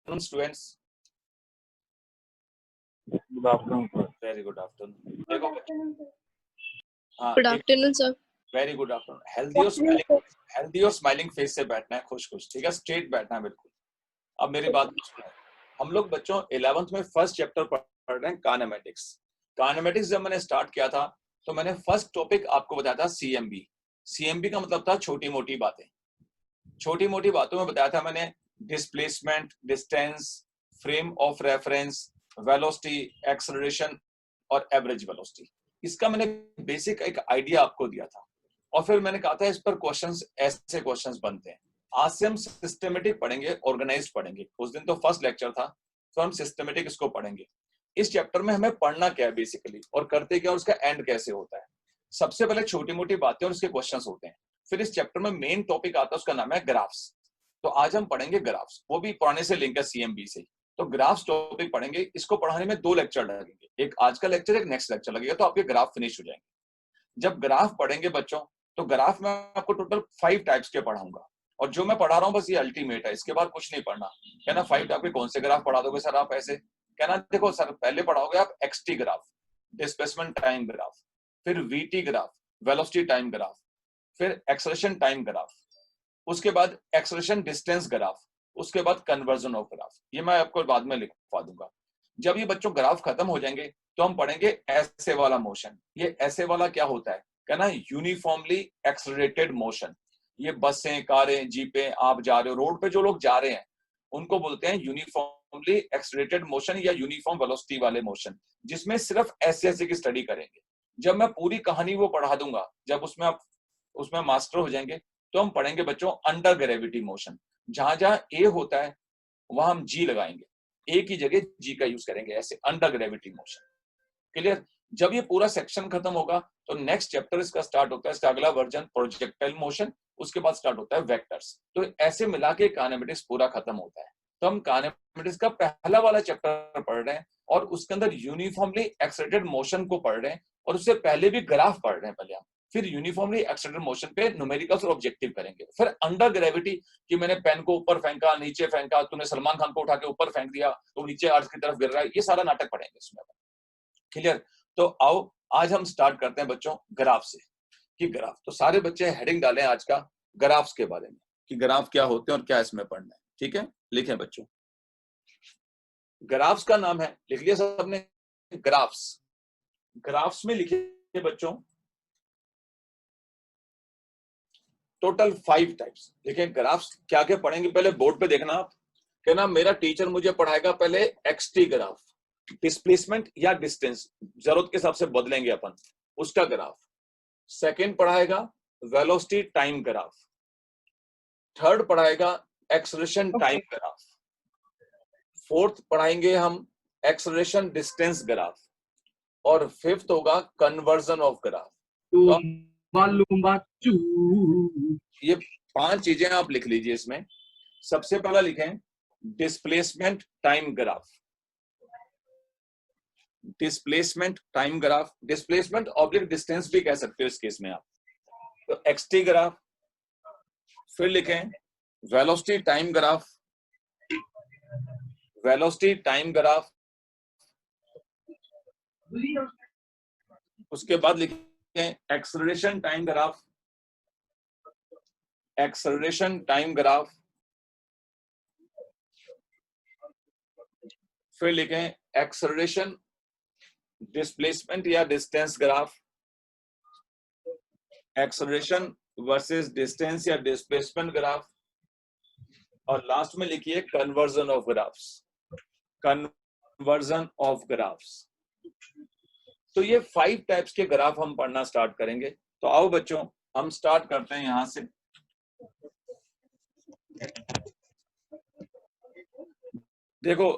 Students, good afternoon sir. Very good afternoon. देखो हाँ, good afternoon sir. Very good afternoon. Healthy और smiling face से बैठना है, खुश खुश, ठीक है, स्ट्रेट बैठना है बिल्कुल। अब मेरी बात सुनो, हम लोग बच्चों 11th में फर्स्ट चैप्टर पढ़ रहे हैं काइनेमेटिक्स। काइनेमेटिक्स जब मैंने स्टार्ट किया था तो मैंने फर्स्ट टॉपिक आपको बताया था सीएमबी। सीएमबी का मतलब था छोटी मोटी बातें। छोटी मोटी बातों में बताया था मैंने displacement, distance, frame of reference, velocity, acceleration और एवरेज वेलोसिटी। इसका मैंने बेसिक एक आइडिया आपको दिया था और फिर मैंने कहा था इस पर क्वेश्चंस, ऐसे क्वेश्चंस बनते हैं। आज से हम सिस्टमेटिक पढ़ेंगे, ऑर्गेनाइज्ड पढ़ेंगे। उस दिन तो फर्स्ट लेक्चर था, तो हम सिस्टमेटिक इसको पढ़ेंगे। इस चैप्टर में हमें पढ़ना क्या है बेसिकली और करते क्या और उसका एंड कैसे होता है। सबसे पहले छोटी मोटी बातें और उसके क्वेश्चंस होते हैं। फिर इस चैप्टर में मेन टॉपिक आता है, उसका नाम है ग्राफ्स। तो आज हम पढ़ेंगे ग्राफ्स, वो भी पुराने से लिंक है सीएमबी से। तो ग्राफ्स टॉपिक पढ़ेंगे। इसको पढ़ाने में 2 लेक्चर लगेंगे, एक आज का लेक्चर, एक नेक्स्ट लेक्चर लगेगा, तो आपके ग्राफ फिनिश हो जाएंगे। जब ग्राफ पढ़ेंगे बच्चों, तो ग्राफ में आपको टोटल 5 टाइप्स के पढ़ाऊंगा और जो मैं पढ़ा रहा हूँ बस ये अल्टीमेट है, इसके बाद कुछ नहीं पढ़ना। कहना 5 टाइप के कौन से ग्राफ पढ़ा दोगे सर आप ऐसे? कहना देखो सर, पहले पढ़ाओगे आप XT graph, displacement time graph, फिर VT graph, velocity time graph, फिर एक्सेलरेशन टाइम ग्राफ, उसके बाद एक्सेलरेशन डिस्टेंस ग्राफ, उसके बाद कन्वर्जन ऑफ ग्राफ। ये मैं आपको बाद में लिखवा दूंगा। जब ये बच्चों ग्राफ खत्म हो जाएंगे तो हम पढ़ेंगे ऐसे वाला मोशन। ये ऐसे वाला क्या होता है? कहना यूनिफॉर्मली एक्सेलरेटेड मोशन। ये बसें, कारें, जीपें, आप जा रहे हो रोड पे, जो लोग जा रहे हैं उनको बोलते हैं यूनिफॉर्मली एक्सेलरेटेड मोशन या यूनिफॉर्म वेलोसिटी वाले मोशन, जिसमें सिर्फ ऐसे ऐसे की स्टडी करेंगे। जब मैं पूरी कहानी वो पढ़ा दूंगा, जब उसमें मास्टर हो जाएंगे, तो हम पढ़ेंगे बच्चों अंडर ग्रेविटी मोशन। जहां जहां ए होता है वहां हम जी लगाएंगे, ए की जगह जी का यूज करेंगे, ऐसे अंडर ग्रेविटी मोशन। क्लियर? जब ये पूरा सेक्शन खत्म होगा तो नेक्स्ट चैप्टर इसका स्टार्ट होता है, इसका अगला वर्जन प्रोजेक्टाइल मोशन, उसके बाद स्टार्ट होता है वेक्टर्स। तो ऐसे मिला के काइनेमेटिक्स पूरा खत्म होता है। तो हम काइनेमेटिक्स का पहला वाला चैप्टर पढ़ रहे हैं और उसके अंदर यूनिफॉर्मली एक्सेलरेटेड मोशन को पढ़ रहे हैं और उससे पहले भी ग्राफ पढ़ रहे हैं पहले हम। फिर यूनिफॉर्मली एक्सेलरेटेड मोशन पे न्यूमेरिकल्स और ऑब्जेक्टिव करेंगे। फिर अंडर ग्रेविटी कि मैंने पेन को ऊपर फेंका, नीचे फेंका, तूने सलमान खान को उठा के ऊपर फेंक दिया तो नीचे अर्थ की तरफ गिर रहा है, ये सारा नाटक पढ़ेंगे इसमें। क्लियर? तो आओ आज हम स्टार्ट करते हैं बच्चों ग्राफ से। कि ग्राफ, तो सारे बच्चे हेडिंग डालें आज का ग्राफ्स के बारे में कि ग्राफ क्या होते हैं और क्या इसमें पढ़ना है। ठीक है, लिखें बच्चों। ग्राफ्स का नाम है, लिख लिया सबने? ग्राफ्स। ग्राफ्स में लिखिए बच्चों टोटल 5 टाइप्स। देखिए ग्राफ्स क्या क्या पढ़ेंगे, पहले बोर्ड पे देखना आप। कहना मेरा टीचर मुझे पढ़ाएगा पहले एक्सटी ग्राफ, डिस्प्लेसमेंट या डिस्टेंस, जरूरत के हिसाब से बदलेंगे अपन, उसका ग्राफ। सेकंड पढ़ाएगा वेलोसिटी टाइम ग्राफ। थर्ड पढ़ाएगा एक्सेलरेशन टाइम ग्राफ। फोर्थ पढ़ाएंगे हम एक्सेलरेशन डिस्टेंस ग्राफ और फिफ्थ होगा कन्वर्जन ऑफ ग्राफ। तो ये 5 चीजें आप लिख लीजिए इसमें। सबसे पहला लिखें displacement time graph. Displacement time graph, displacement oblique distance भी कह सकते हो इस केस में आप। तो एक्सटी ग्राफ। फिर लिखें velocity time graph, velocity time graph. उसके बाद लिखें acceleration time graph, acceleration time graph. फिर लिखें एक्सेलरेशन डिस्प्लेसमेंट या distance graph, acceleration versus distance या डिस्प्लेसमेंट ग्राफ। और लास्ट में लिखिए conversion of graphs, conversion of graphs. तो ये 5 टाइप्स के ग्राफ हम पढ़ना स्टार्ट करेंगे। तो आओ बच्चों हम स्टार्ट करते हैं यहां से। देखो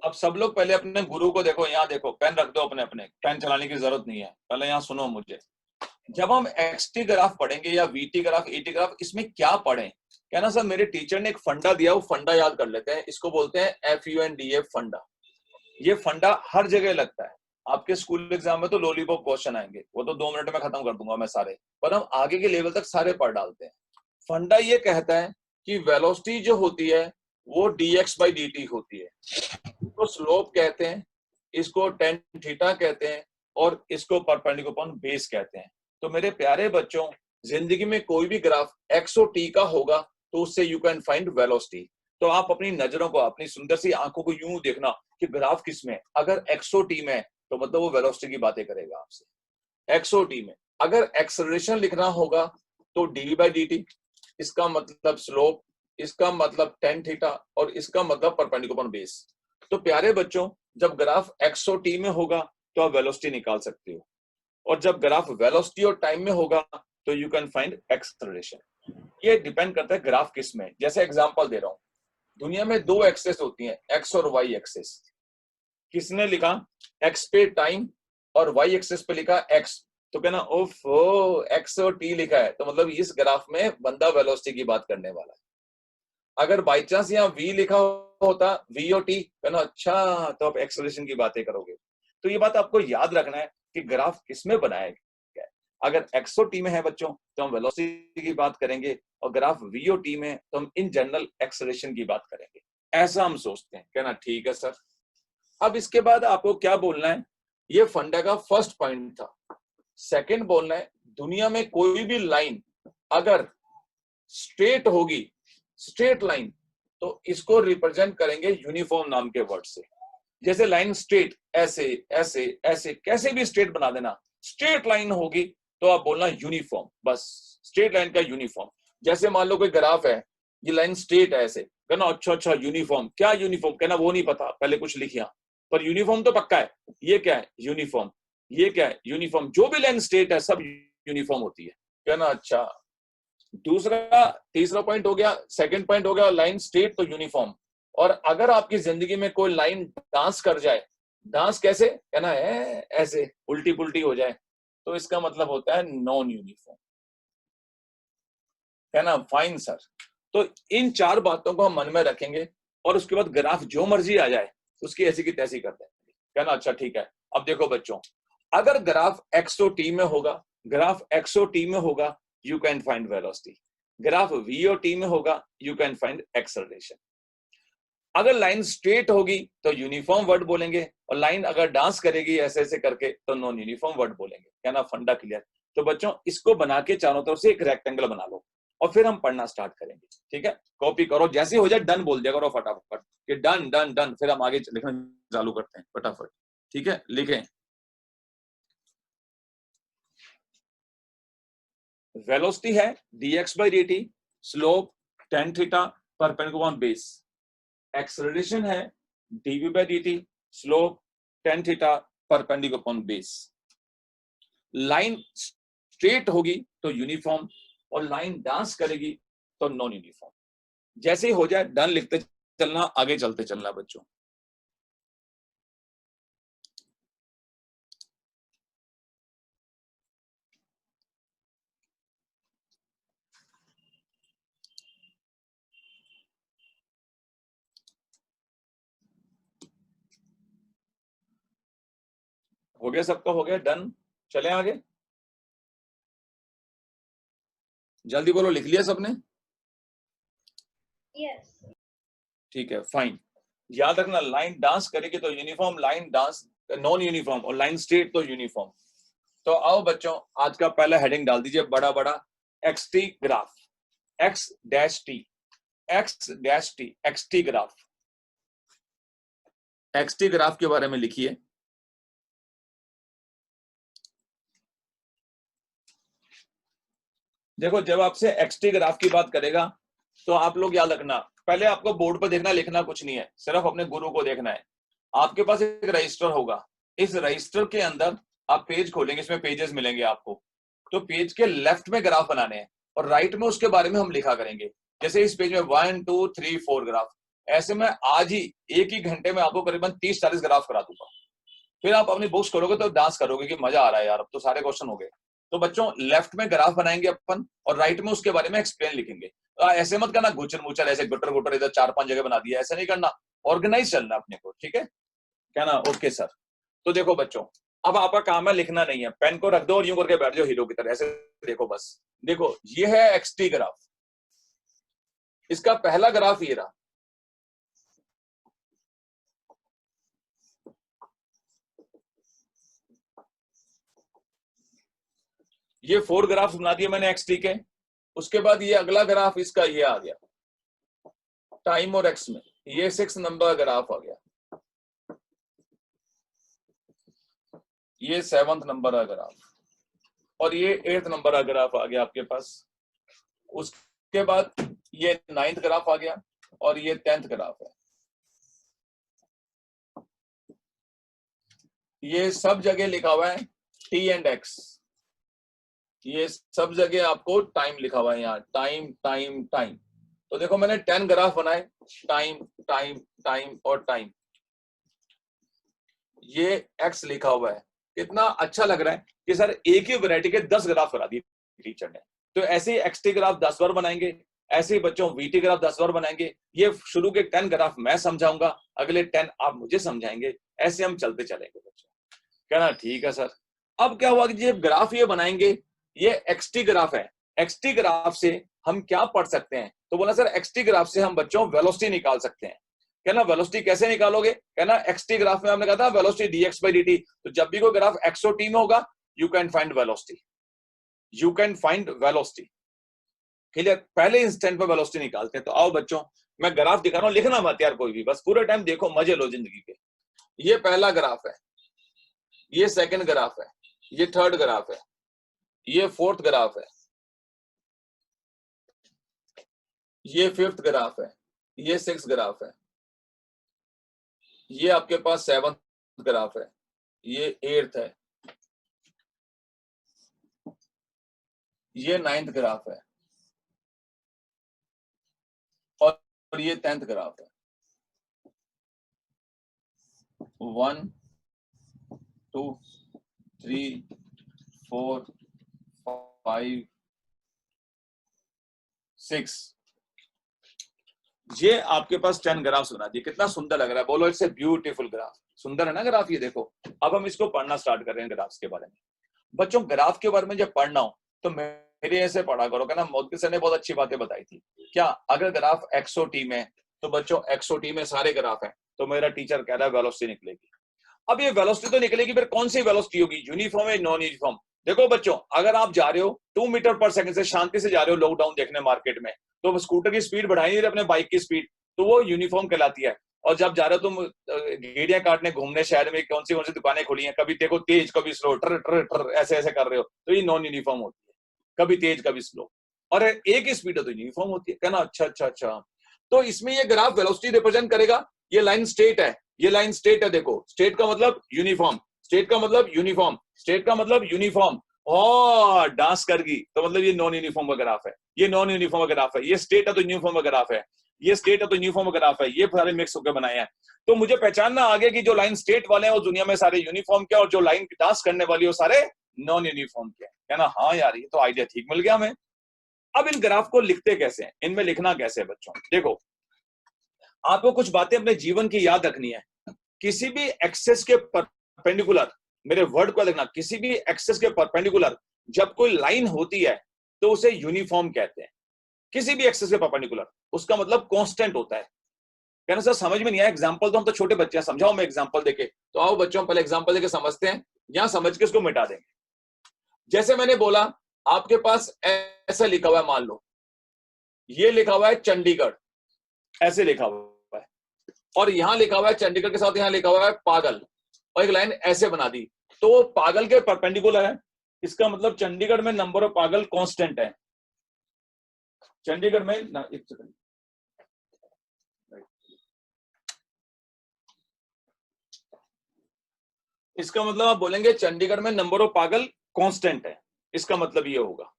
अब सब लोग पहले अपने गुरु को देखो, यहाँ देखो, पेन रख दो अपने अपने, पेन चलाने की जरूरत नहीं है, पहले यहाँ सुनो मुझे। जब हम एक्सटी ग्राफ पढ़ेंगे या वीटी ग्राफ, एटी ग्राफ, इसमें क्या पढ़ें? कहना सर मेरे टीचर ने एक फंडा दिया, वो फंडा याद कर लेते हैं। इसको बोलते हैं FUNDA फंडा। ये फंडा हर जगह लगता है। आपके स्कूल एग्जाम में तो लॉलीपॉप क्वेश्चन आएंगे, वो तो 2 मिनट में खत्म कर दूंगा मैं सारे, पर हम आगे के लेवल तक सारे पढ़ डालते हैं। फंडा ये कहता है कि वेलोसिटी जो होती है वो dx/dt होती है। इसको स्लोप कहते हैं, इसको tan थीटा कहते हैं और इसको परपेंडिकुलर अपॉन बेस कहते हैं। तो मेरे प्यारे बच्चों, जिंदगी में कोई भी ग्राफ x और t का होगा तो उससे यू कैन फाइंड वेलोसिटी। तो आप अपनी नजरों को, अपनी सुंदर सी आंखों को यूं देखना कि ग्राफ किस में है। अगर x और t में है तो मतलब वो वेलोसिटी की बातें करेगा आपसे। x और t में अगर एक्सेलरेशन लिखना होगा तो dv/dt, इसका मतलब स्लोप, इसका मतलब tan थीटा और इसका मतलब परपेंडिकुलर अपॉन बेस। तो प्यारे बच्चों, जब ग्राफ x और t में होगा तो आप वेलोसिटी निकाल सकते हो, और जब ग्राफ वेलोसिटी और टाइम में होगा तो यू कैन फाइंड एक्सेलरेशन। ये डिपेंड करता है ग्राफ किस में। जैसे एग्जांपल दे रहा हूं, दुनिया में दो एक्सेस होती हैं, एक्स और वाई एक्सेस। किसने लिखा एक्स पे टाइम और वाई एक्सेस पे लिखा एक्स, तो कहना ओफ एक्स और टी लिखा है तो मतलब इस ग्राफ में बंदा वेलोसिटी की बात करने वाला है। अगर बाई चांस यहाँ वी लिखा होता, वी और टी, कहना अच्छा तो आप एक्सेलरेशन की बातें करोगे। तो ये बात आपको याद रखना है कि ग्राफ किसमें बनाया गया है। अगर एक्स और टी में है बच्चों तो हम वेलोसिटी की बात करेंगे, और ग्राफ वी और टी में तो हम इन जनरल एक्सेलरेशन की बात करेंगे। ऐसा हम सोचते हैं। कहना ठीक है सर। अब इसके बाद आपको क्या बोलना है, ये फंडा का फर्स्ट पॉइंट था। सेकंड बोलना है, दुनिया में कोई भी लाइन अगर स्ट्रेट होगी, स्ट्रेट लाइन, तो इसको रिप्रेजेंट करेंगे यूनिफॉर्म नाम के वर्ड से। जैसे लाइन स्ट्रेट, ऐसे ऐसे ऐसे कैसे भी स्ट्रेट बना देना, स्ट्रेट लाइन होगी तो आप बोलना यूनिफॉर्म, बस स्ट्रेट लाइन का यूनिफॉर्म। जैसे मान लो कोई ग्राफ है, ये लाइन स्ट्रेट है ऐसे, कहना अच्छा अच्छा यूनिफॉर्म। क्या यूनिफॉर्म, कहना वो नहीं पता, पहले कुछ लिखिया, पर यूनिफॉर्म तो पक्का है। ये क्या है, यूनिफॉर्म। ये क्या है, यूनिफॉर्म। जो भी लाइन स्ट्रेट है सब यूनिफॉर्म होती है। कहना अच्छा। दूसरा, तीसरा पॉइंट हो गया, सेकंड पॉइंट हो गया लाइन स्ट्रेट तो यूनिफॉर्म। और अगर आपकी जिंदगी में कोई लाइन डांस कर जाए, डांस कैसे, कहना है ऐसे उल्टी पुल्टी हो जाए, तो इसका मतलब होता है नॉन यूनिफॉर्म। कहना फाइन सर। तो इन चार बातों को हम मन में रखेंगे और उसके बाद ग्राफ जो मर्जी आ जाए उसकी ऐसी की तैसी कर देंगे। कहना अच्छा ठीक है। अब देखो बच्चों, अगर ग्राफ एक्स और टी में होगा, ग्राफ एक्स और टी में होगा you can find velocity. Graph v और टी में होगा यू कैन फाइंड एक्सेलरेशन। अगर लाइन स्ट्रेट होगी तो यूनिफॉर्म वर्ड बोलेंगे, और लाइन अगर डांस करेगी ऐसे ऐसे करके तो नॉन यूनिफॉर्म वर्ड बोलेंगे। कहना फंडा क्लियर। तो बच्चों, इसको बना के चारों तरफ से एक रेक्टेंगल बना लो और फिर हम पढ़ना स्टार्ट करेंगे। ठीक है, कॉपी करो, जैसे हो जाए डन बोल दिया करो फटाफट कि डन डन डन, फिर हम आगे लिखना चालू करते हैं फटाफट। ठीक है, लिखें। वेलोसिटी है dx/dt, slope tan theta, perpendicular on base. Acceleration है dv/dt, slope tan theta, perpendicular upon base. Line straight होगी तो यूनिफॉर्म, और लाइन डांस करेगी तो नॉन यूनिफॉर्म। जैसे ही हो जाए डन लिखते चलना, आगे चलते चलना बच्चों। हो गया, सबका हो गया डन। चले आगे, जल्दी बोलो, लिख लिया सबने? यस। ठीक है, फाइन। याद रखना, लाइन डांस करेगी तो uniform, line dance non uniform, और लाइन स्ट्रेट तो यूनिफॉर्म। तो आओ बच्चों, आज का पहला हेडिंग डाल दीजिए बड़ा बड़ा, x t graph, x dash t, x dash t, x t graph. X t graph के बारे में लिखिए। देखो, जब आपसे एक्सटी ग्राफ की बात करेगा तो आप लोग याद रखना, पहले आपको बोर्ड पर देखना, लिखना कुछ नहीं है, सिर्फ अपने गुरु को देखना है। आपके पास एक रजिस्टर होगा, इस रजिस्टर के अंदर आप पेज खोलेंगे, इसमें पेजेस मिलेंगे आपको। तो पेज के लेफ्ट में ग्राफ बनाने हैं और राइट में उसके बारे में हम लिखा करेंगे। जैसे इस पेज में 1 2 3 4 ग्राफ। ऐसे में आज ही एक ही घंटे में आपको करीबन 30-40 ग्राफ करा दूंगा। फिर आप अपनी बुक्स करोगे तो डांस करोगे कि मजा आ रहा है यार, अब तो सारे क्वेश्चन हो गए। तो बच्चों, लेफ्ट में ग्राफ बनाएंगे अपन और राइट में उसके बारे में एक्सप्लेन लिखेंगे। तो ऐसे मत करना गुचर मुचर, ऐसे गुटर गुटर इधर 4-5 जगह बना दिया, ऐसा नहीं करना। ऑर्गेनाइज चलना अपने को, ठीक है? क्या ना, ओके सर। तो देखो बच्चों, अब आपका काम है लिखना नहीं है, पेन को रख दो और यूं करके बैठ जाओ हीरो की तरह, ऐसे देखो बस। देखो, ये है एक्सटी ग्राफ, इसका पहला ग्राफ ये रहा, ये 4 ग्राफ बना दिए मैंने एक्स टी के। उसके बाद ये अगला ग्राफ इसका ये आ गया टाइम और एक्स में, ये 6 नंबर ग्राफ आ गया, ये 7th नंबर का ग्राफ, और ये 8th नंबर का ग्राफ आ गया आपके पास। उसके बाद ये 9th ग्राफ आ गया और ये 10th ग्राफ है। ये सब जगह लिखा हुआ है टी एंड एक्स, ये सब जगह आपको टाइम लिखा हुआ है यहाँ, टाइम टाइम टाइम। तो देखो मैंने 10 ग्राफ बनाए, टाइम टाइम टाइम और टाइम, ये एक्स लिखा हुआ है। कितना अच्छा लग रहा है कि सर एक ही वैरायटी के 10 ग्राफ करा दिए टीचर ने। तो ऐसे ही एक्सटी ग्राफ 10 बार बनाएंगे, ऐसे ही बच्चों वीटी ग्राफ 10 बार बनाएंगे। ये शुरू के 10 ग्राफ मैं समझाऊंगा, अगले 10 आप मुझे समझाएंगे, ऐसे हम चलते चलेंगे बच्चों। कहना ठीक है सर। अब क्या हुआ कि ये ग्राफ ये बनाएंगे, ये एक्सटी ग्राफ है। एक्सटी ग्राफ से हम क्या पढ़ सकते हैं? तो बोला सर एक्सटी ग्राफ से हम बच्चों वेलोसिटी निकाल सकते हैं। कहना वेलोसिटी कैसे निकालोगे? कहना एक्सटी ग्राफ में हमने कहा था वेलोसिटी dx by dt। तो जब भी कोई ग्राफ एक्स और टी में होगा you can find velocity, you can find velocity. Clear? पहले इंस्टेंट पे वेलोसिटी निकालते हैं। तो आओ बच्चों मैं ग्राफ दिखा रहा हूं, लिखना मत यार कोई भी, बस पूरे टाइम देखो, मजे लो जिंदगी के। ये पहला ग्राफ है, ये सेकंड ग्राफ है, ये थर्ड ग्राफ है, ये फोर्थ ग्राफ है, ये फिफ्थ ग्राफ है, ये सिक्स ग्राफ है, ये आपके पास 7th ग्राफ है, ये 8th है, ये 9th ग्राफ है और ये 10th ग्राफ है। 1 2 3 4 5 6, ये आपके पास 10 ग्राफ बना दिए। कितना सुंदर लग रहा है, बोलो इट्स ए ब्यूटीफुल ग्राफ। सुंदर है ना ग्राफ? ये देखो अब हम इसको पढ़ना स्टार्ट कर रहे हैं ग्राफ्स के बारे में। बच्चों ग्राफ के बारे में जब पढ़ना हो तो मेरे ऐसे पढ़ा करो, क्या ना, मोदी सर ने बहुत अच्छी बातें बताई थी। क्या अगर ग्राफ एक्सओ टी में, तो बच्चों एक्सओ टी में सारे ग्राफ हैं, तो मेरा टीचर कह रहा है वेलोसिटी निकलेगी। अब ये वेलोसिटी तो निकलेगी, फिर कौन सी वेलोसिटी होगी? यूनिफॉर्म है नॉन यूनिफॉर्म? देखो बच्चों अगर आप जा रहे हो 2 मीटर पर सेकंड से शांति से जा रहे हो लॉकडाउन देखने मार्केट में, तो स्कूटर की स्पीड बढ़ाई नहीं रहे अपने बाइक की स्पीड, तो वो यूनिफॉर्म कहलाती है। और जब जा रहे हो तुम गेड़ियां काटने घूमने शहर में, कौन सी दुकानें खुली हैं, कभी देखो तेज कभी स्लो, ट्र ट्र ट्र ऐसे ऐसे कर रहे हो, तो ये नॉन यूनिफॉर्म होती है, कभी तेज कभी स्लो। और एक ही स्पीड है तो यूनिफॉर्म होती है। कहना अच्छा अच्छा अच्छा। तो इसमें ये ग्राफ वेलोसिटी रिप्रेजेंट करेगा। ये लाइन स्ट्रेट है, ये लाइन स्ट्रेट है, देखो स्ट्रेट का मतलब यूनिफॉर्म, स्ट्रेट का मतलब यूनिफॉर्म, स्ट्रेट का मतलब यूनिफॉर्म। और डांस कर गई तो मतलब ये नॉन यूनिफॉर्म का ग्राफ है, ये नॉन यूनिफॉर्म का ग्राफ है। ये स्ट्रेट है तो यूनिफॉर्म का ग्राफ है, ये स्ट्रेट है तो यूनिफॉर्म का ग्राफ है। ये सारे मिक्स होकर बनाए हैं। तो मुझे पहचानना आगे कि जो लाइन स्ट्रेट वाले हैं वो दुनिया में सारे यूनिफॉर्म के, और जो लाइन डांस करने वाली वो सारे नॉन यूनिफॉर्म के। कहना हाँ यार ये तो आइडिया ठीक मिल गया हमें। अब इन ग्राफ को लिखते कैसे हैं, इनमें लिखना कैसे है बच्चों? देखो आपको कुछ बातें अपने जीवन की याद रखनी है। किसी भी एक्सेस के परपेंडिकुलर, मेरे वर्ड को देखना, किसी भी एक्सेस के परपेंडिकुलर जब कोई लाइन होती है तो उसे यूनिफॉर्म कहते हैं। किसी भी एक्सेस के परपेंडिकुलर, उसका मतलब कांस्टेंट होता है। कहना सर समझ में नहीं आया, एग्जांपल तो हम तो छोटे बच्चे हैं, समझाओ मैं एग्जांपल देके। तो आओ बच्चों पहले एग्जांपल देके समझते हैं, यहां समझ के इसको मिटा देंगे। जैसे मैंने बोला आपके पास ऐसा लिखा हुआ है, मान लो ये लिखा हुआ है चंडीगढ़, ऐसे लिखा हुआ है, और यहां लिखा हुआ है चंडीगढ़ के साथ यहां लिखा हुआ है पागल, और एक लाइन ऐसे बना दी, तो पागल के परपेंडिकुलर है। इसका मतलब चंडीगढ़ में नंबर ऑफ पागल कांस्टेंट है। चंडीगढ़ में एक सेकंड, इसका मतलब आप बोलेंगे चंडीगढ़ में नंबर ऑफ पागल कांस्टेंट है, इसका मतलब ये होगा।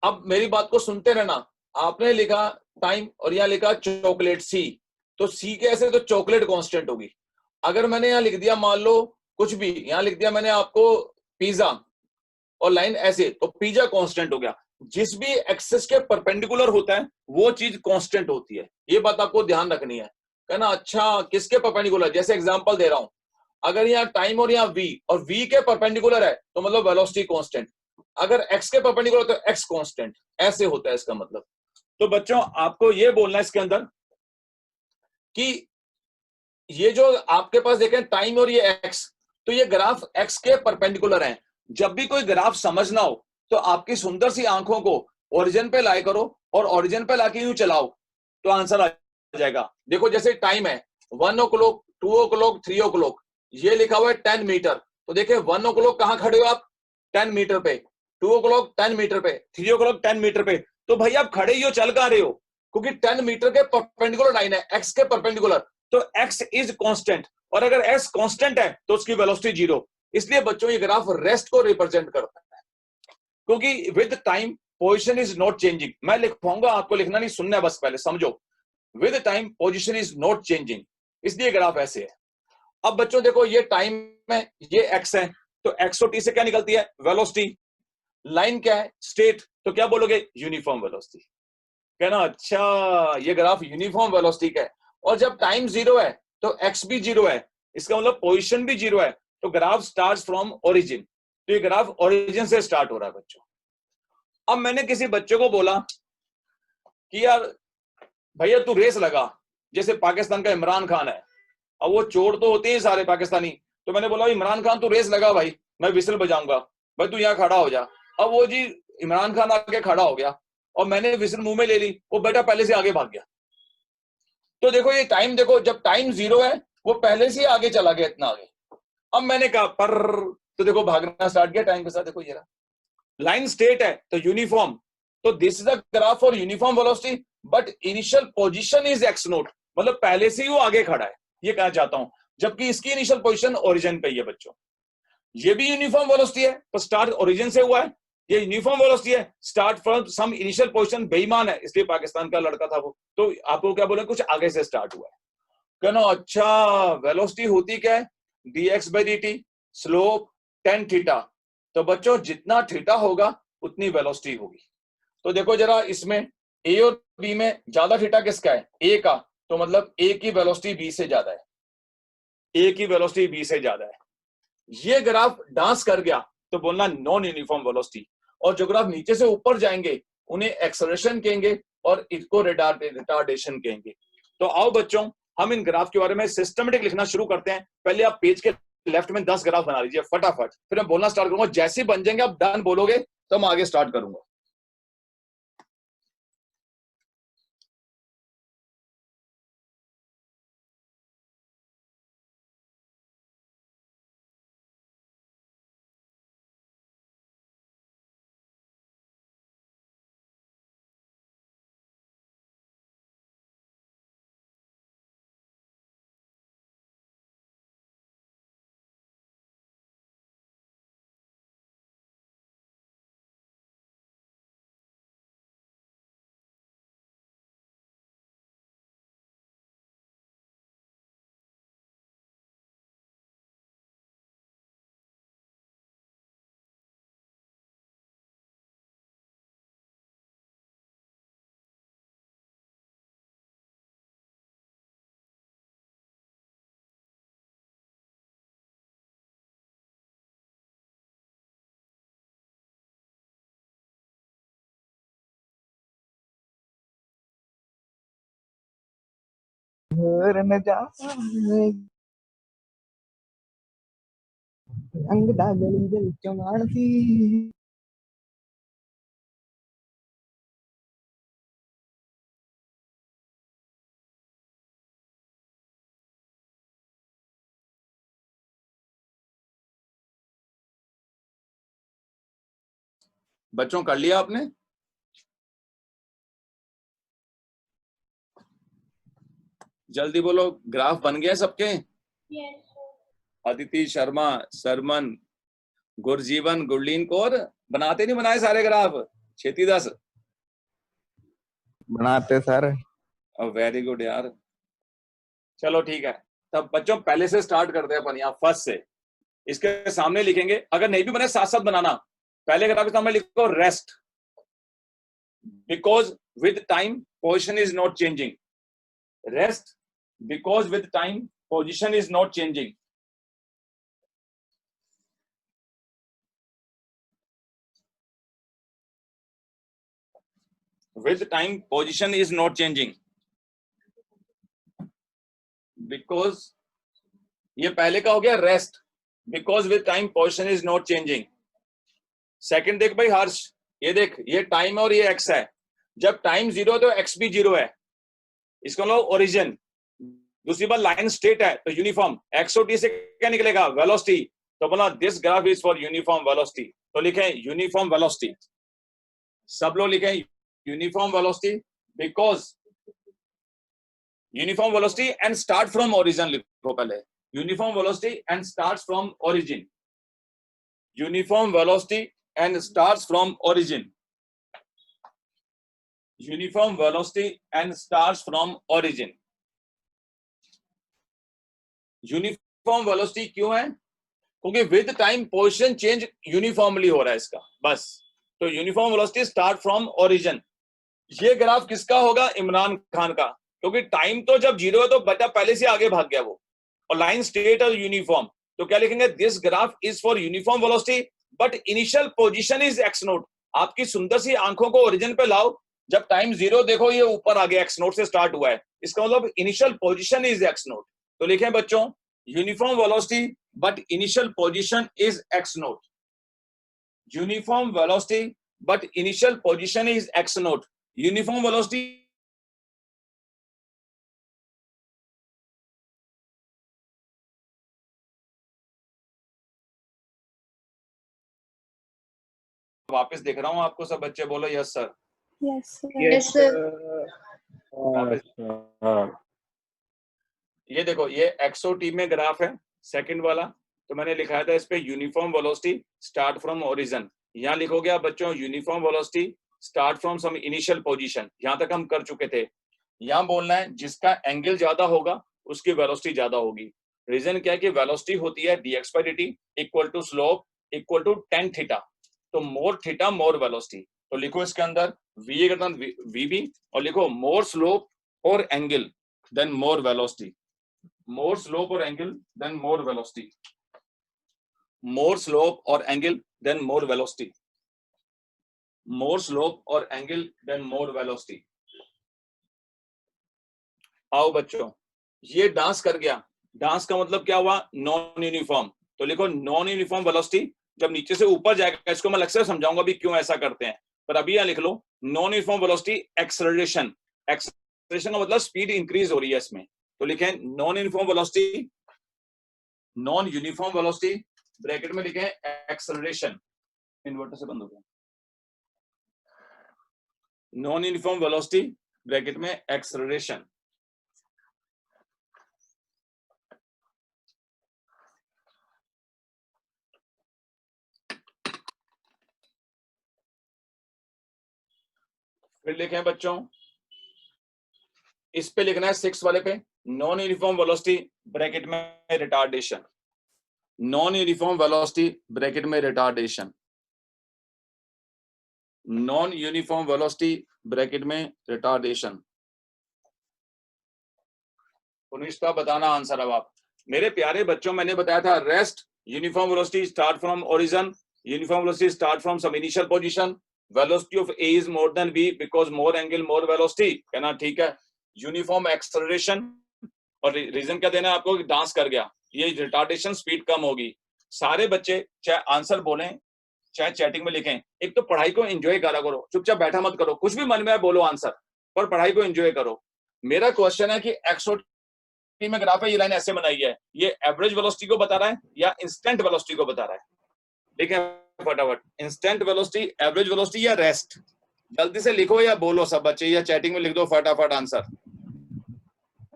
अब मेरी बात को सुनते रहना। आपने लिखा टाइम और यहां लिखा चॉकलेट सी, तो सी के ऐसे तो चॉकलेट कांस्टेंट होगी। अगर मैंने यहां लिख दिया मान लो कुछ भी, यहां लिख दिया मैंने आपको पिज्जा और लाइन ऐसे, तो पिज्जा कांस्टेंट हो गया। जिस भी एक्सेस के परपेंडिकुलर होता है वो चीज कांस्टेंट होती है, ये बात आपको ध्यान रखनी है। कहना अच्छा किसके परपेंडिकुलर? जैसे एग्जांपल दे रहा हूं, अगर यहाँ टाइम और यहाँ v और v के परपेंडिकुलर है तो मतलब वेलोसिटी कांस्टेंट, अगर x के परपेंडिकुलर तो x कांस्टेंट, ऐसे होता है इसका मतलब। तो बच्चों आपको ये बोलना है इसके अंदर कि ये जो आपके पास देखें टाइम और ये x, तो ये ग्राफ x के परपेंडिकुलर है। जब भी कोई ग्राफ समझना हो तो आपकी सुंदर सी आंखों को ओरिजिन पे लाए करो और ओरिजिन पे लाके यूं चलाओ तो आंसर आ जाएगा। देखो जैसे टाइम है 1 o'clock, 2 o'clock, 3 o'clock, ये लिखा हुआ है 10 मीटर। तो देखिए 1 o'clock कहां खड़े हो आप? 10 मीटर पे। 2 o'clock 10 मीटर पे, 3 o'clock 10 मीटर पे। तो भाई आप खड़े ही हो, चल कहां रहे हो? क्योंकि 10 मीटर के परपेंडिकुलर लाइन है, एक्स के परपेंडिकुलर, तो एक्स इज कांस्टेंट, और अगर एक्स कांस्टेंट है तो उसकी वेलोसिटी जीरो। इसलिए बच्चों ये ग्राफ रेस्ट को रिप्रेजेंट करता है, क्योंकि with time position is not changing. मैं लिखवाऊंगा, आपको लिखना नहीं, सुनना है बस, पहले समझो। With time position is not changing, इसलिए ग्राफ ऐसे है। अब बच्चों देखो ये टाइम है, ये एक्स है, तो एक्स और टी से क्या निकलती है? वेलोसिटी। लाइन क्या है? स्टेट। तो क्या बोलोगे? Uniform velocity. कहना अच्छा ये ग्राफ यूनिफॉर्म वेलोसिटी का है। और जब टाइम जीरो है तो एक्स भी जीरो है, इसका मतलब पोजीशन भी जीरो है, तो ग्राफ स्टार्ट्स फ्रॉम ओरिजिन। तो ये ग्राफ ओरिजिन से स्टार्ट हो रहा है बच्चों। अब मैंने किसी बच्चे को बोला कि यार भैया तू रेस लगा, जैसे पाकिस्तान का इमरान खान है, अब वो चोर तो होते हैं सारे पाकिस्तानी, तो मैंने बोला इमरान खान तू रेस लगा भाई, मैं विसल बजाऊंगा, भाई तू यहाँ खड़ा हो जा। अब वो जी इमरान खान आके खड़ा हो गया और मैंने विसल मुंह में ले ली, वो बेटा पहले से आगे भाग गया। तो देखो ये टाइम, देखो जब टाइम जीरो है वो पहले से आगे चला गया, इतना आगे। अब मैंने कहा पर, तो देखो भागना स्टार्ट किया टाइम के साथ। देखो ये रहा, लाइन स्टेट है तो यूनिफॉर्म, तो this is the graph for uniform velocity, but initial position is x note, मतलब पहले से ही वो आगे खड़ा है, ये कहना चाहता हूं। जबकि इसकी इनिशियल पोजीशन ओरिजिन पे ही है बच्चों। ये भी यूनिफॉर्म वेलोसिटी है, तो स्टार्ट ओरिजिन से हुआ है। ये यूनिफॉर्म वेलोसिटी है, start from some initial position. बेईमान है, इसलिए पाकिस्तान का लड़का था वो, तो आपको क्या बोले, कुछ आगे से स्टार्ट हुआ है। कहना अच्छा वेलोसिटी होती क्या है? dx by dt, slope tan theta. तो बच्चों जितना थीटा होगा उतनी वेलोसिटी होगी। तो देखो जरा इसमें ए और बी में ज्यादा थीटा किसका है? ए का, तो मतलब ए की वेलोसिटी बी से ज्यादा है, ए की वेलोसिटी बी से ज्यादा है। ये ग्राफ डांस कर गया तो बोलना नॉन यूनिफॉर्म वेलोसिटी। और जो ग्राफ नीचे से ऊपर जाएंगे उन्हें एक्सेलरेशन कहेंगे और इसको रिटार्डेशन कहेंगे। तो आओ बच्चों हम इन ग्राफ के बारे में सिस्टमेटिक लिखना शुरू करते हैं। पहले आप पेज के लेफ्ट में 10 ग्राफ बना लीजिए फटाफट, फिर मैं बोलना स्टार्ट करूंगा। जैसे बन जाएंगे आप डन बोलोगे तो मैं आगे स्टार्ट करूंगा। घर न जाए अंग दा गली दे विचों मानसी। बच्चों कर लिया आपने? जल्दी बोलो, ग्राफ बन गया सबके? अदिति शर्मा, सरमन, गुरजीवन, गुरलीन कौर, बनाते नहीं बनाए सारे ग्राफ? छेती दास बनाते सर। वेरी गुड यार। चलो ठीक है, तब बच्चों पहले से स्टार्ट करते हैं अपन, यहाँ फर्स्ट से इसके सामने लिखेंगे। अगर नहीं भी बने साथ साथ बनाना। पहले ग्राफ के सामने लिखो rest, because with time position is not changing. Rest because with time position is not changing. with time position is not changing because ये पहले का हो गया rest, because with time position is not changing। Second देख भाई हर्ष, ये देख, ये टाइम और ये एक्स है। जब टाइम 0 तो एक्स भी 0 है, इसका मतलब ओरिजिन। दूसरी बात लाइन स्टेट है तो यूनिफॉर्म, एक्स और टी से क्या निकलेगा, वेलोसिटी। तो बोला this graph is for uniform velocity, तो लिखे यूनिफॉर्म वेलोसिटी। सब लोग लिखे uniform velocity, because uniform velocity and start from origin लिखो पहले, uniform velocity and start from origin, uniform velocity and start from origin, uniform velocity and start from origin. Uniform velocity क्यों है, क्योंकि with time position change uniformly हो रहा है इसका, बस। तो uniform velocity start from origin. ये ग्राफ किसका होगा, इमरान खान का, क्योंकि टाइम तो जब 0 है तो बच्चा पहले से आगे भाग गया वो, और लाइन स्ट्रेट और यूनिफॉर्म। तो क्या लिखेंगे, this graph is for uniform velocity but initial position is x note. आपकी सुंदर सी आंखों को ओरिजिन पे लाओ, जब टाइम 0 देखो ये ऊपर आ गया, एक्स नोट से स्टार्ट हुआ है, इसका मतलब initial position is x note. तो लिखें बच्चों uniform velocity but initial position is x naught. Uniform velocity but initial position is x naught. Uniform velocity वापस देख रहा हूं आपको, सब बच्चे बोलो yes sir. Yes Yes, sir. ये देखो ये एक्सओटी में ग्राफ है सेकंड वाला, तो मैंने लिखा था इस पे uniform velocity start from origin. यहाँ लिखोगे आप बच्चों uniform velocity start from some initial position, यहाँ तक हम कर चुके थे। यहाँ बोलना है जिसका एंगल ज्यादा होगा उसकी वेलोसिटी ज्यादा होगी। रीजन क्या है कि वेलोसिटी होती है dx/dt equal to slope equal to tan theta, तो मोर थीटा मोर वेलोसिटी। तो लिखो इसके अंदर vb और लिखो मोर स्लोप और angle then more velocity, more slope or angle then more velocity, more slope or angle then more velocity, more slope or angle then more velocity। आओ बच्चों ये डांस कर गया, डांस का मतलब क्या हुआ, नॉन यूनिफॉर्म। तो लिखो नॉन यूनिफॉर्म वेलोसिटी जब नीचे से ऊपर जाएगा, इसको मैं अलग से समझाऊंगा भी क्यों ऐसा करते हैं, पर अभी यहां लिख लो non uniform velocity acceleration. Acceleration का मतलब स्पीड इंक्रीज हो रही है इसमें, तो लिखें non uniform velocity, non uniform velocity bracket में लिखें एक्सेलरेशन, इन्वर्टर से बंद हो गया, नॉन यूनिफॉर्म वेलोसिटी ब्रैकेट में एक्सेलरेशन। फिर लिखें बच्चों इस पे लिखना है 6 वाले पे, नॉन यूनिफॉर्म वेलोसिटी ब्रैकेट में retardation, non uniform velocity bracket में retardation, non uniform velocity bracket में रिटार्डेशन। पुनिष्ठा बताना आंसर अब आप। मेरे प्यारे बच्चों मैंने बताया था rest uniform velocity start from origin, uniform velocity start from some initial position, velocity of A is more than B because more angle more velocity, कहना ठीक है। यूनिफॉर्म एक्सेलरेशन, और रीजन क्या देना है आपको, डांस कर गया, ये रिटार्डेशन स्पीड कम होगी। सारे बच्चे चाहे आंसर बोलें चाहे चैटिंग में लिखें, एक तो पढ़ाई को एंजॉय करा करो, चुपचाप बैठा मत करो, कुछ भी मन में है बोलो आंसर, पर पढ़ाई को एंजॉय करो। मेरा क्वेश्चन है कि एक्सओटी में ग्राफ है, ये लाइन ऐसे बनाई है, ये एवरेज वेलोसिटी को बता रहा है या इंस्टेंट वेलोसिटी को बता रहा है, देखें फटाफट, इंस्टेंट वेलोसिटी, एवरेज वेलोसिटी या रेस्ट, जल्दी से लिखो या बोलो सब बच्चे, या चैटिंग में लिख दो फटाफट answer.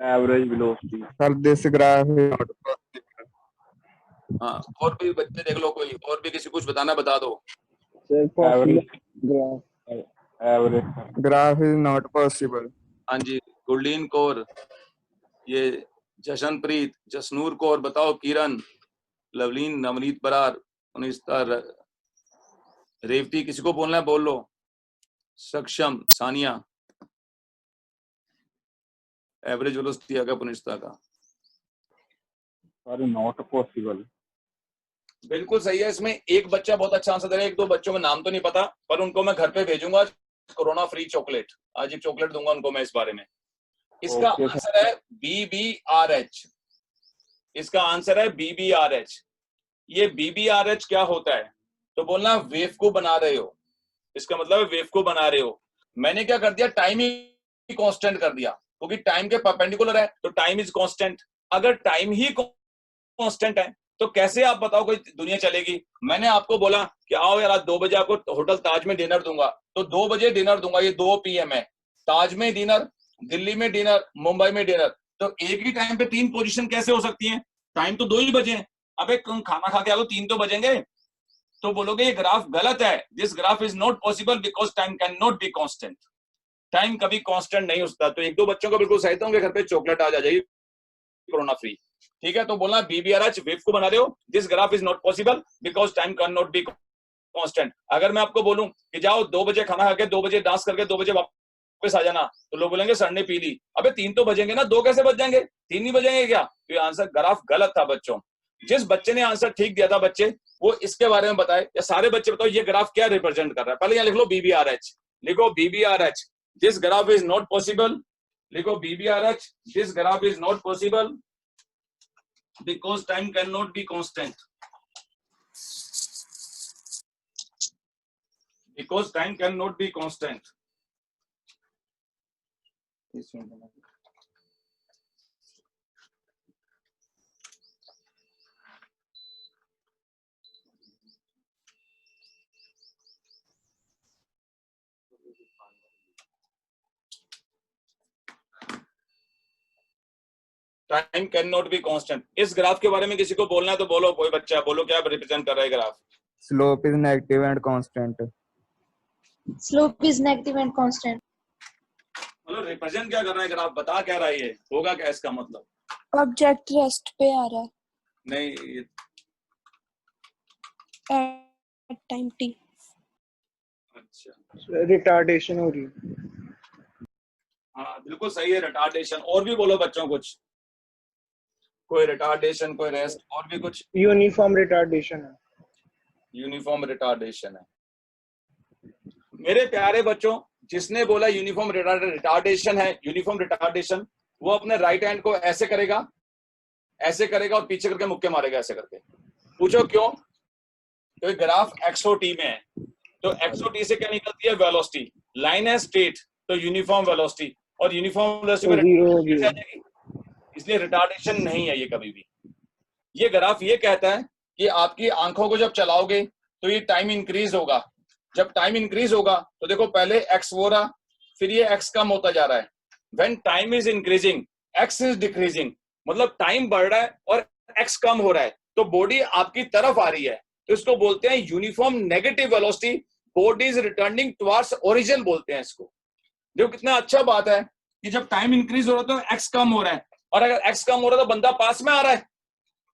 Average velocity. Sir this graph is not possible. हाँ और भी बच्चे देख लो, कोई और भी किसी कुछ बताना बता दो। Average graph is not possible. हाँ जी गुरलीन कौर, ये जशनप्रीत, जसनूर कौर, बताओ किरण, लवलीन, नवनीत बरार, अनिस्ता, रेवती, किसी को बोलना है बोल लो, सक्षम, सानिया। एवरेज वेलोसिटी आ गया पुनिष्ठा का, सॉरी नॉट पॉसिबल। बिल्कुल सही है। इसमें एक बच्चा बहुत अच्छा आंसर दे रहा है, एक दो बच्चों में नाम तो नहीं पता, पर उनको मैं घर पे भेजूंगा कोरोना फ्री चॉकलेट, आज एक चॉकलेट दूंगा उनको मैं इस बारे में। इसका आंसर है BBRH, इसका आंसर है BBRH। ये BBRH क्या होता है, तो बोलना वेव को बना रहे हो, इसका मतलब है वेव को बना रहे हो। मैंने क्या कर दिया, टाइम ही कांस्टेंट कर दिया, क्योंकि टाइम के परपेंडिकुलर है तो टाइम इज कांस्टेंट। अगर टाइम ही कांस्टेंट है तो कैसे आप बताओ कोई दुनिया चलेगी। मैंने आपको बोला कि आओ यार आज 2 बजे आपको होटल ताज में डिनर दूंगा, तो 2 बजे डिनर दूंगा, ये 2 PM है। ताज में डिनर, दिल्ली में डिनर, मुंबई में डिनर, तो एक ही टाइम पे 3 पोजीशन कैसे हो सकती है? टाइम तो 2 ही बजे हैं। अबे खाना खा के आओ 3 तो बजेंगे। तो बोलोगे ये ग्राफ गलत है, this graph is not possible because time can not be constant. Time कभी कांस्टेंट नहीं होता। तो 1-2 बच्चों को बिल्कुल सही होंगे, घर पे चॉकलेट आ जाएगी कोरोना फ्री, ठीक है। तो बोलना BBRH वेव को बना रहे हो, this graph is not possible because time can not be constant. अगर मैं आपको बोलूं कि जाओ 2 बजे खाना खा के 2 बजे डांस करके 2 बजे वापस आ जाना, तो लोग बोलेंगे सर ने पी ली। अबे 3 तो बजेंगे ना, 2 कैसे बज जाएंगे? 3 ही बजेंगे क्या? तो ये आंसर ग्राफ गलत था बच्चों। जिस बच्चे ने आंसर ठीक दिया था बच्चे, वो इसके बारे में बताए, या सारे बच्चे बताओ ये ग्राफ क्या रिप्रेजेंट कर रहा है। पहले यहाँ लिख लो BBRH, लिखो BBRH, this graph is not possible, लिखो BBRH, this graph is not possible because time cannot be constant, because time cannot be constant। Time can not be constant. इस ग्राफ के बारे में किसी को बोलना है तो बोलो, कोई बच्चा बोलो क्या रिप्रेजेंट कर रहा है graph. Slope is negative and constant. Slope is negative and constant. मतलब रिप्रेजेंट क्या कर रहा है ग्राफ, बता क्या रहा है, ये होगा क्या इसका मतलब? ऑब्जेक्ट रेस्ट पे आ रहा है नहीं, एट टाइम t। अच्छा रिटार्डेशन हो रही है। हाँ बिल्कुल सही है, रिटार्डेशन। और भी बोलो बच्चों कुछ, कोई रिटार्डेशन, कोई रेस्ट, और भी कुछ? यूनिफॉर्म रिटार्डेशन है। यूनिफॉर्म रिटार्डेशन है। मेरे प्यारे बच्चों, जिसने बोला यूनिफॉर्म रिटार्डेशन है, यूनिफॉर्म रिटार्डेशन, वो अपने राइट हैंड को ऐसे करेगा, ऐसे करेगा और पीछे करके मुक्के मारेगा ऐसे करके। पूछो क्यों? क्योंकि ग्राफ XOT में है, तो XOT से क्या निकलती है? वेलोसिटी। लाइन है स्ट्रेट, तो यूनिफॉर्म वेलोसिटी, और यूनिफॉर्म वेलोसिटी में इसलिए रिटार्डेशन नहीं है ये कभी भी। ये ग्राफ ये कहता है कि आपकी आंखों को जब चलाओगे तो ये टाइम इंक्रीज होगा। जब टाइम इंक्रीज होगा तो देखो पहले x हो रहा, फिर ये x कम होता जा रहा है। When time is increasing x is decreasing, मतलब टाइम बढ़ रहा है और x कम हो रहा है, तो बॉडी आपकी तरफ आ रही है, तो इसको बोलते हैं uniform negative velocity, body is returning towards origin बोलते हैं इसको। देखो कितना अच्छा बात है कि जब टाइम इंक्रीज हो रहा है तो x कम हो रहा है, और अगर x कम हो रहा है तो बंदा पास में आ रहा है,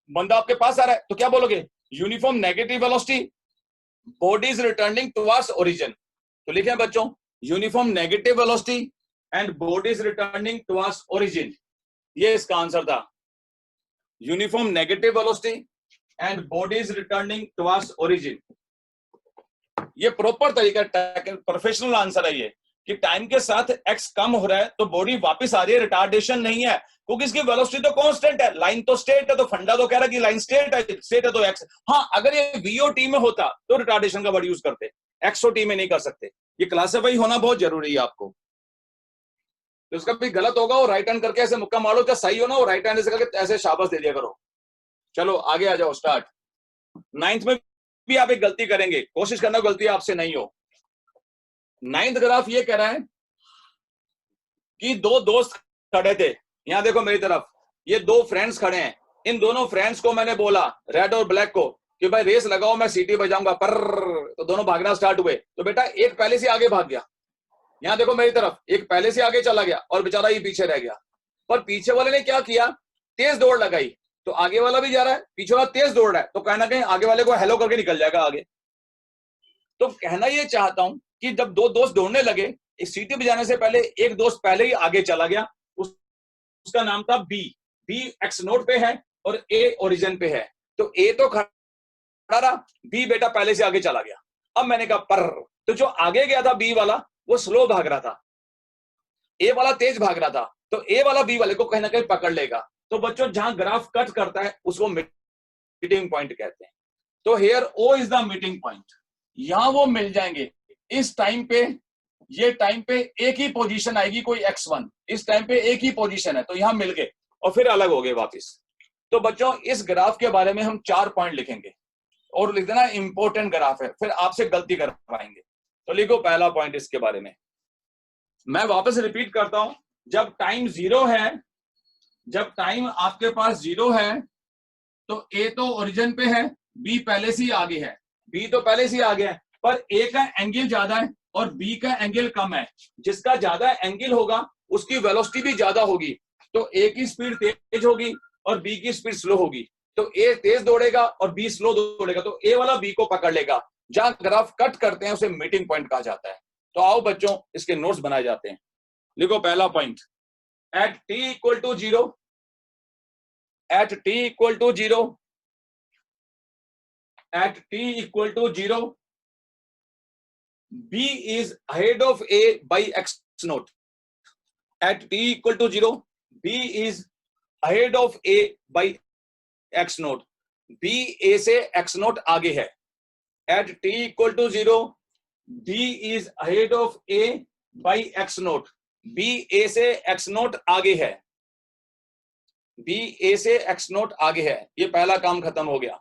बंदा आपके पास आ रहा है, तो क्या बोलोगे? Uniform negative velocity, body is returning towards origin. तो लिखे बच्चों, uniform negative velocity and body is returning towards origin, ये इसका आंसर था। Uniform negative velocity and body is returning towards origin, ये प्रॉपर तरीका, प्रोफेशनल आंसर है ये, कि टाइम के साथ x कम हो रहा है तो बॉडी वापस आ रही है, रिटार्डेशन नहीं है, क्योंकि इसकी वेलोसिटी तो कांस्टेंट है, लाइन तो स्ट्रेट है, तो फंडा तो कह रहा है कि लाइन स्ट्रेट है तो x। हाँ, अगर ये VOT में होता तो रिटार्डेशन का वर्ड यूज करते, XOT में नहीं कर सकते। ये क्लासिफाई होना बहुत जरूरी है आपको। तो उसका भी गलत होगा वो राइट हैंड करके ऐसे मुक्का मारो, क्या सही हो ना वो राइट हैंड ऐसे करके ऐसे शाबाश दे दिया करो। चलो आगे आ जाओ, स्टार्ट। 9th में भी आप एक गलती करेंगे, कोशिश करना गलती आपसे नहीं हो। 9th ग्राफ ये कह रहा है कि 2 दोस्त खड़े थे, यहां देखो मेरी तरफ, ये 2 फ्रेंड्स खड़े हैं। इन दोनों फ्रेंड्स को मैंने बोला, रेड और ब्लैक को, कि भाई रेस लगाओ, मैं सीटी बजाऊंगा, पर तो दोनों भागना स्टार्ट हुए। तो बेटा एक पहले से आगे भाग गया, यहां देखो मेरी तरफ, एक पहले से आगे चला गया और बेचारा ये पीछे रह गया। पर पीछे वाले ने क्या किया? तेज दौड़ लगाई, तो आगे वाला भी जा रहा है, पीछे वाला तेज दौड़ रहा है, तो कहीं ना कहीं आगे वाले को हेलो करके निकल जाएगा आगे। तो कहना ये चाहता हूं कि जब 2 दोस्त दौड़ने लगे, इस सीटी बजाने से पहले एक दोस्त पहले ही आगे चला गया, उसका नाम था बी एक्स नोट पे है और ए ओरिजिन पे है। तो ए तो खड़ा रहा, बी बेटा पहले से आगे चला गया। अब मैंने कहा पर, तो जो आगे गया था बी वाला वो स्लो भाग रहा था, ए वाला तेज भाग रहा था, तो ए वाला बी वाले को कहीं ना कहीं पकड़ लेगा। तो बच्चों जहां ग्राफ कट करता है उसको मीटिंग पॉइंट कहते हैं। तो here O is the meeting point, यहां वो मिल जाएंगे। इस टाइम पे, ये टाइम पे एक ही पोजीशन आएगी, कोई x1, इस टाइम पे एक ही पोजीशन है, तो यहां मिल गए और फिर अलग हो गए वापस। तो बच्चों इस ग्राफ के बारे में हम 4 पॉइंट लिखेंगे और लिख देना इंपॉर्टेंट ग्राफ है, फिर आपसे गलती कर पाएंगे। तो लिखो पहला पॉइंट इसके बारे में। मैं वापस रिपीट करता हूं, जब टाइम 0 है, जब टाइम आपके पास 0 है, तो ए तो ओरिजिन पे है, बी पहले से ही आगे है, बी तो पहले से ही आगे है, पर ए का एंगल ज्यादा है और बी का एंगल कम है। जिसका ज्यादा एंगल होगा उसकी वेलोसिटी भी ज्यादा होगी, तो ए की स्पीड तेज होगी और बी की स्पीड स्लो होगी। तो ए तेज दौड़ेगा और बी स्लो दौड़ेगा, तो ए वाला बी को पकड़ लेगा। जहां ग्राफ कट करते हैं उसे मीटिंग पॉइंट कहा जाता है। तो आओ बच्चों इसके नोट्स बनाए जाते हैं। लिखो पहला point, at t equal to 0, at t equal to 0, at t equal to 0, b is ahead of a by x naught. At t equal to 0, b is ahead of a by x naught. b a से x naught आगे है। At t equal to 0, b is ahead of a by x naught. b a से x naught आगे है, B ए से x note आगे है। ये पहला काम खत्म हो गया।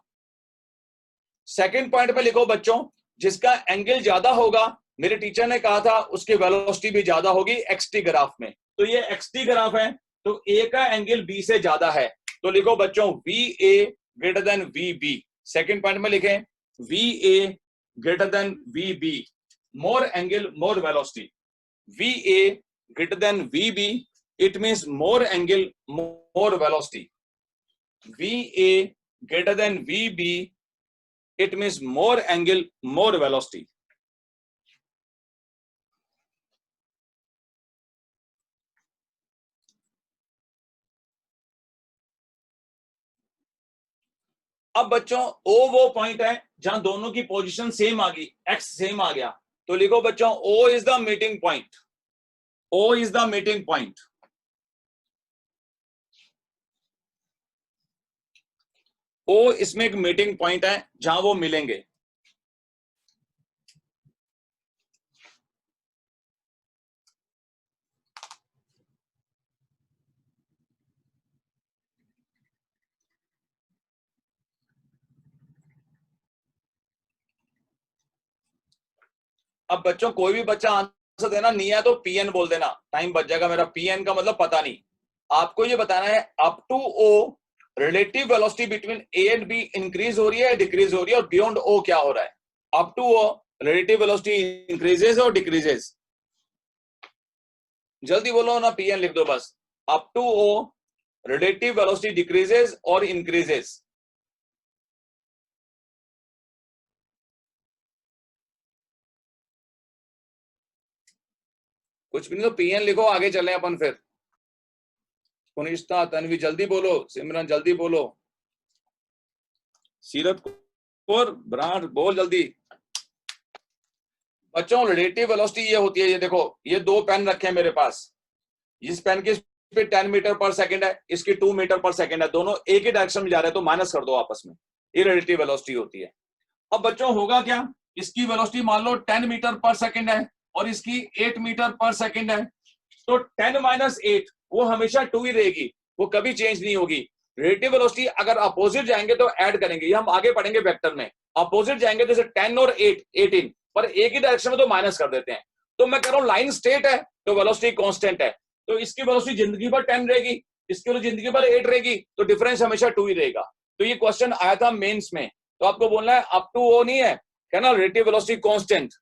सेकंड पॉइंट पे लिखो बच्चों, जिसका एंगल ज्यादा होगा, मेरे टीचर ने कहा था उसकी वेलोसिटी भी ज्यादा होगी एक्सटी ग्राफ में। तो ये एक्सटी ग्राफ है, तो ए का एंगल बी से ज्यादा है। तो लिखो बच्चों v A greater than v B. Second point में लिखें v A greater than v B, more angle more velocity. V A greater than v B, it means more angle more velocity. VA greater than VB, it means more angle more velocity. अब बच्चों O वो point है जहां दोनों की position same आ गई, X same आ गया। तो लिखो बच्चों O is the meeting point. O is the meeting point. ओ इसमें एक मीटिंग पॉइंट है जहां वो मिलेंगे। अब बच्चों कोई भी बच्चा आंसर देना नहीं है तो पीएन बोल देना, टाइम बच जाएगा मेरा। पीएन का मतलब पता नहीं। आपको ये बताना है up to O relative velocity between A and B increase हो रही है, डिक्रीज हो रही है, और बियॉन्ड ओ क्या हो रहा है। Up to O relative velocity increases और डिक्रीजेस। जल्दी बोलो ना, पीएन लिख दो बस। Up to O relative velocity decreases और इंक्रीजेस। कुछ भी नहीं तो पीएन लिखो, आगे चले अपन फिर। कुनिष्ठा, तन्वी जल्दी बोलो, सिमरन जल्दी बोलो, सीरत कौर, ब्रांड बोल जल्दी। बच्चों रिलेटिव वेलोसिटी ये होती है, ये देखो ये 2 पेन रखे हैं मेरे पास। इस पेन की स्पीड 10 मीटर पर सेकंड है, इसकी 2 मीटर पर सेकंड है, दोनों एक ही डायरेक्शन में जा रहे हैं, तो माइनस कर दो आपस में। ये रिलेटिव वेलोसिटी होती है। अब बच्चों होगा क्या, इसकी वेलोसिटी मान लो 10 मीटर पर सेकंड है और इसकी 8 मीटर पर सेकंड है, तो 10 माइनस 8 वो हमेशा 2 ही रहेगी, वो कभी चेंज नहीं होगी। रिलेटिव वेलोसिटी अगर अपोजिट जाएंगे तो ऐड करेंगे, ये हम आगे पढ़ेंगे वेक्टर में। अपोजिट जाएंगे जैसे 10 और 8 18, पर एक ही डायरेक्शन में तो माइनस कर देते हैं। तो मैं कह रहा हूं लाइन स्ट्रेट है तो वेलोसिटी कांस्टेंट है, तो इसकी वेलोसिटी जिंदगी भर 10 रहेगी, इसकी वेलोसिटी जिंदगी भर 8 रहेगी, तो डिफरेंस हमेशा 2 ही रहेगा। तो ये क्वेश्चन आया था मेंस में, तो आपको बोलना है अप टू ओ नहीं है, कहना रिलेटिव वेलोसिटी कांस्टेंट।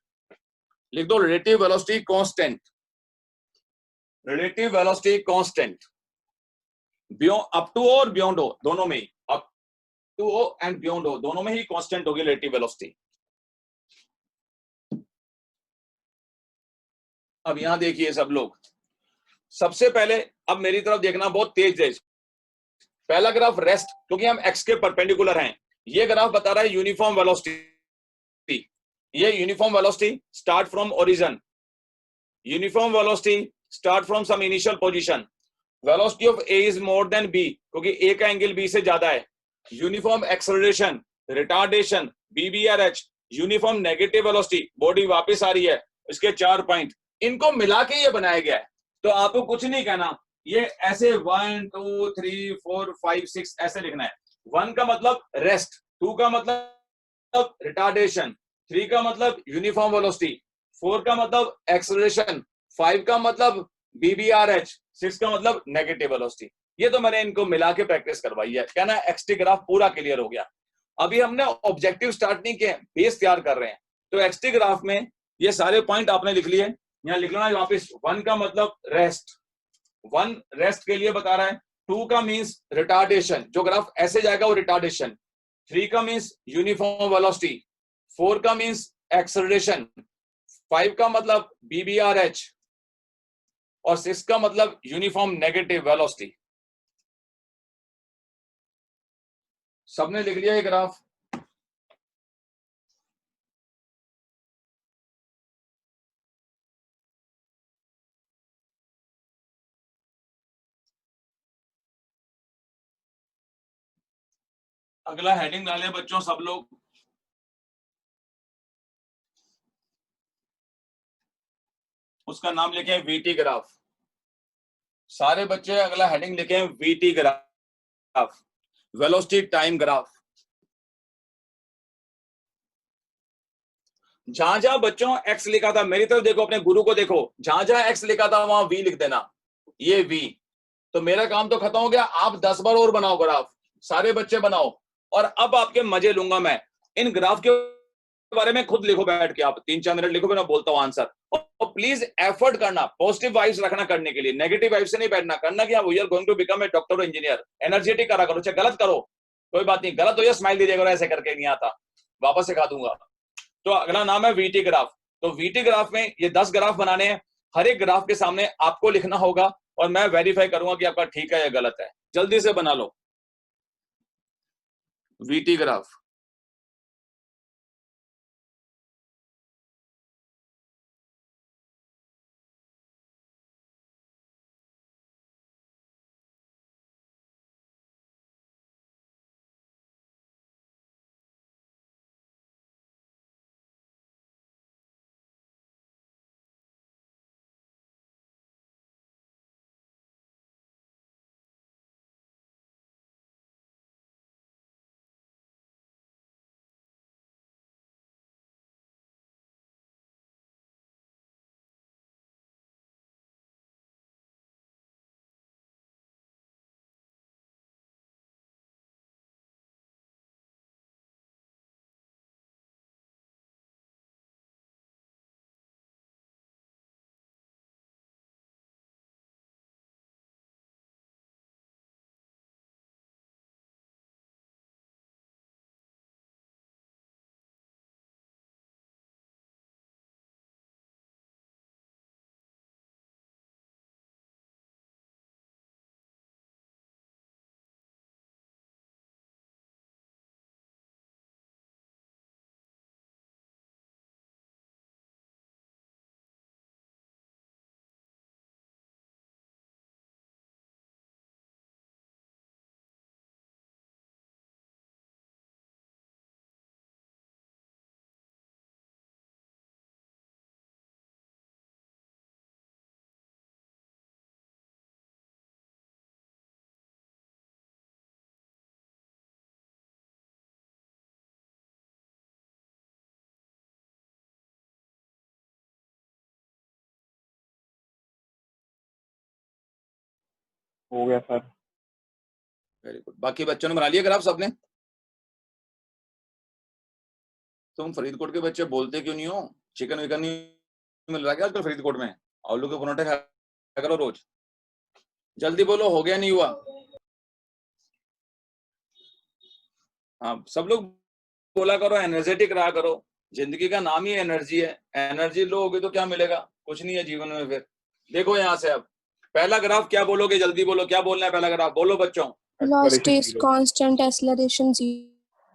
लिख दो relative velocity constant, relative velocity constant. Up to O और बियॉन्ड ओ दोनों में ही, up to O and beyond O दोनों में ही कांस्टेंट होगी रिलेटिव वेलोसिटी। अब यहां देखिए सब लोग, सबसे पहले अब मेरी तरफ देखना बहुत तेज है। पहला ग्राफ रेस्ट, क्योंकि हम एक्स के परपेंडिकुलर हैं। ये ग्राफ बता रहा है यूनिफॉर्म वेलोसिटी। ये uniform velocity start from origin, uniform velocity start from some initial position, velocity of A is more than B, क्योंकि ए का एंगल बी से ज्यादा है। Uniform acceleration, retardation BBRH, uniform negative velocity, body वापस आ रही है, इसके 4 पॉइंट, इनको मिला के ये बनाया गया है। तो आपको कुछ नहीं कहना, ये ऐसे 1 2 3 4 5 6 ऐसे लिखना है। 1 का मतलब रेस्ट, 2 का मतलब रिटार्डेशन, 3 का मतलब यूनिफॉर्म वेलोसिटी, 4 का मतलब एक्सेलरेशन, 5 का मतलब BBRH, 6 का मतलब नेगेटिव वेलोसिटी। ये तो मैंने इनको मिला के प्रैक्टिस करवाई है। क्या ना, XT ग्राफ पूरा क्लियर हो गया। अभी हमने ऑब्जेक्टिव स्टार्ट नहीं किए, बेस तैयार कर रहे हैं। तो XT ग्राफ में ये सारे पॉइंट आपने लिख लिए, यहाँ लिख लेना वापिस। 1 का मतलब रेस्ट, 1 रेस्ट के लिए बता रहा है। 2 का मींस रिटार्डेशन, जो ग्राफ ऐसे जाएगा वो रिटार्डेशन। 3 का मींस यूनिफॉर्म वेलोसिटी, 4 का मींस एक्सेलरेशन, 5 का मतलब BBRH और 6 का मतलब यूनिफॉर्म नेगेटिव वेलोसिटी। सबने लिख लिया ये ग्राफ? अगला हेडिंग डाले बच्चों सब लोग, उसका नाम लिखे VT ग्राफ। सारे बच्चे अगला हेडिंग लिखे VT graph, velocity time graph. जहां जहां बच्चों X लिखा था, मेरी तरफ देखो, अपने गुरु को देखो, जहां जहां X लिखा था वहां V लिख देना, ये V। तो मेरा काम तो खत्म हो गया। आप 10 बार और बनाओ ग्राफ, सारे बच्चे बनाओ। और अब आपके मजे लूंगा मैं। इन ग्राफ के बारे में खुद लिखो बैठ के, आप 3-4 मिनट लिखो, मैं बोलता हूं आंसर। और प्लीज एफर्ट करना, पॉजिटिव वाइब्स रखना करने के लिए, नेगेटिव वाइब्स से नहीं बैठना करना कि we are going to become a doctor और इंजीनियर। एनर्जेटिक करा करो, चाहे गलत करो कोई बात नहीं, गलत हो या स्माइल दीजिए करो, ऐसे करके नहीं आता, वापस सिखा दूंगा। तो अगला नाम है VT ग्राफ। तो VT ग्राफ में ये 10 ग्राफ बनाने हैं। हर एक ग्राफ के सामने आपको लिखना होगा और मैं वेरीफाई करूंगा कि आपका ठीक है या गलत है। जल्दी से बना लो VT ग्राफ। हो गया सर। Very good. बाकी बच्चों ने बना लिया ग्राफ सबने? तुम फरीदकोट के बच्चे बोलते क्यों नहीं हो? चिकन विकन नहीं मिल रहा क्या आजकल फरीदकोट में? आलू के परोठे खाया करो रोज। जल्दी बोलो, हो गया नहीं हुआ? हाँ, सब लोग बोला करो, एनर्जेटिक रहा करो। जिंदगी का नाम ही एनर्जी है। एनर्जी लो होगी तो क्या मिलेगा? कुछ नहीं है जीवन में। फिर देखो यहाँ से, अब पहला ग्राफ क्या बोलोगे? जल्दी बोलो, क्या बोलना है पहला ग्राफ? बोलो बच्चों। Velocity is constant, acceleration zero.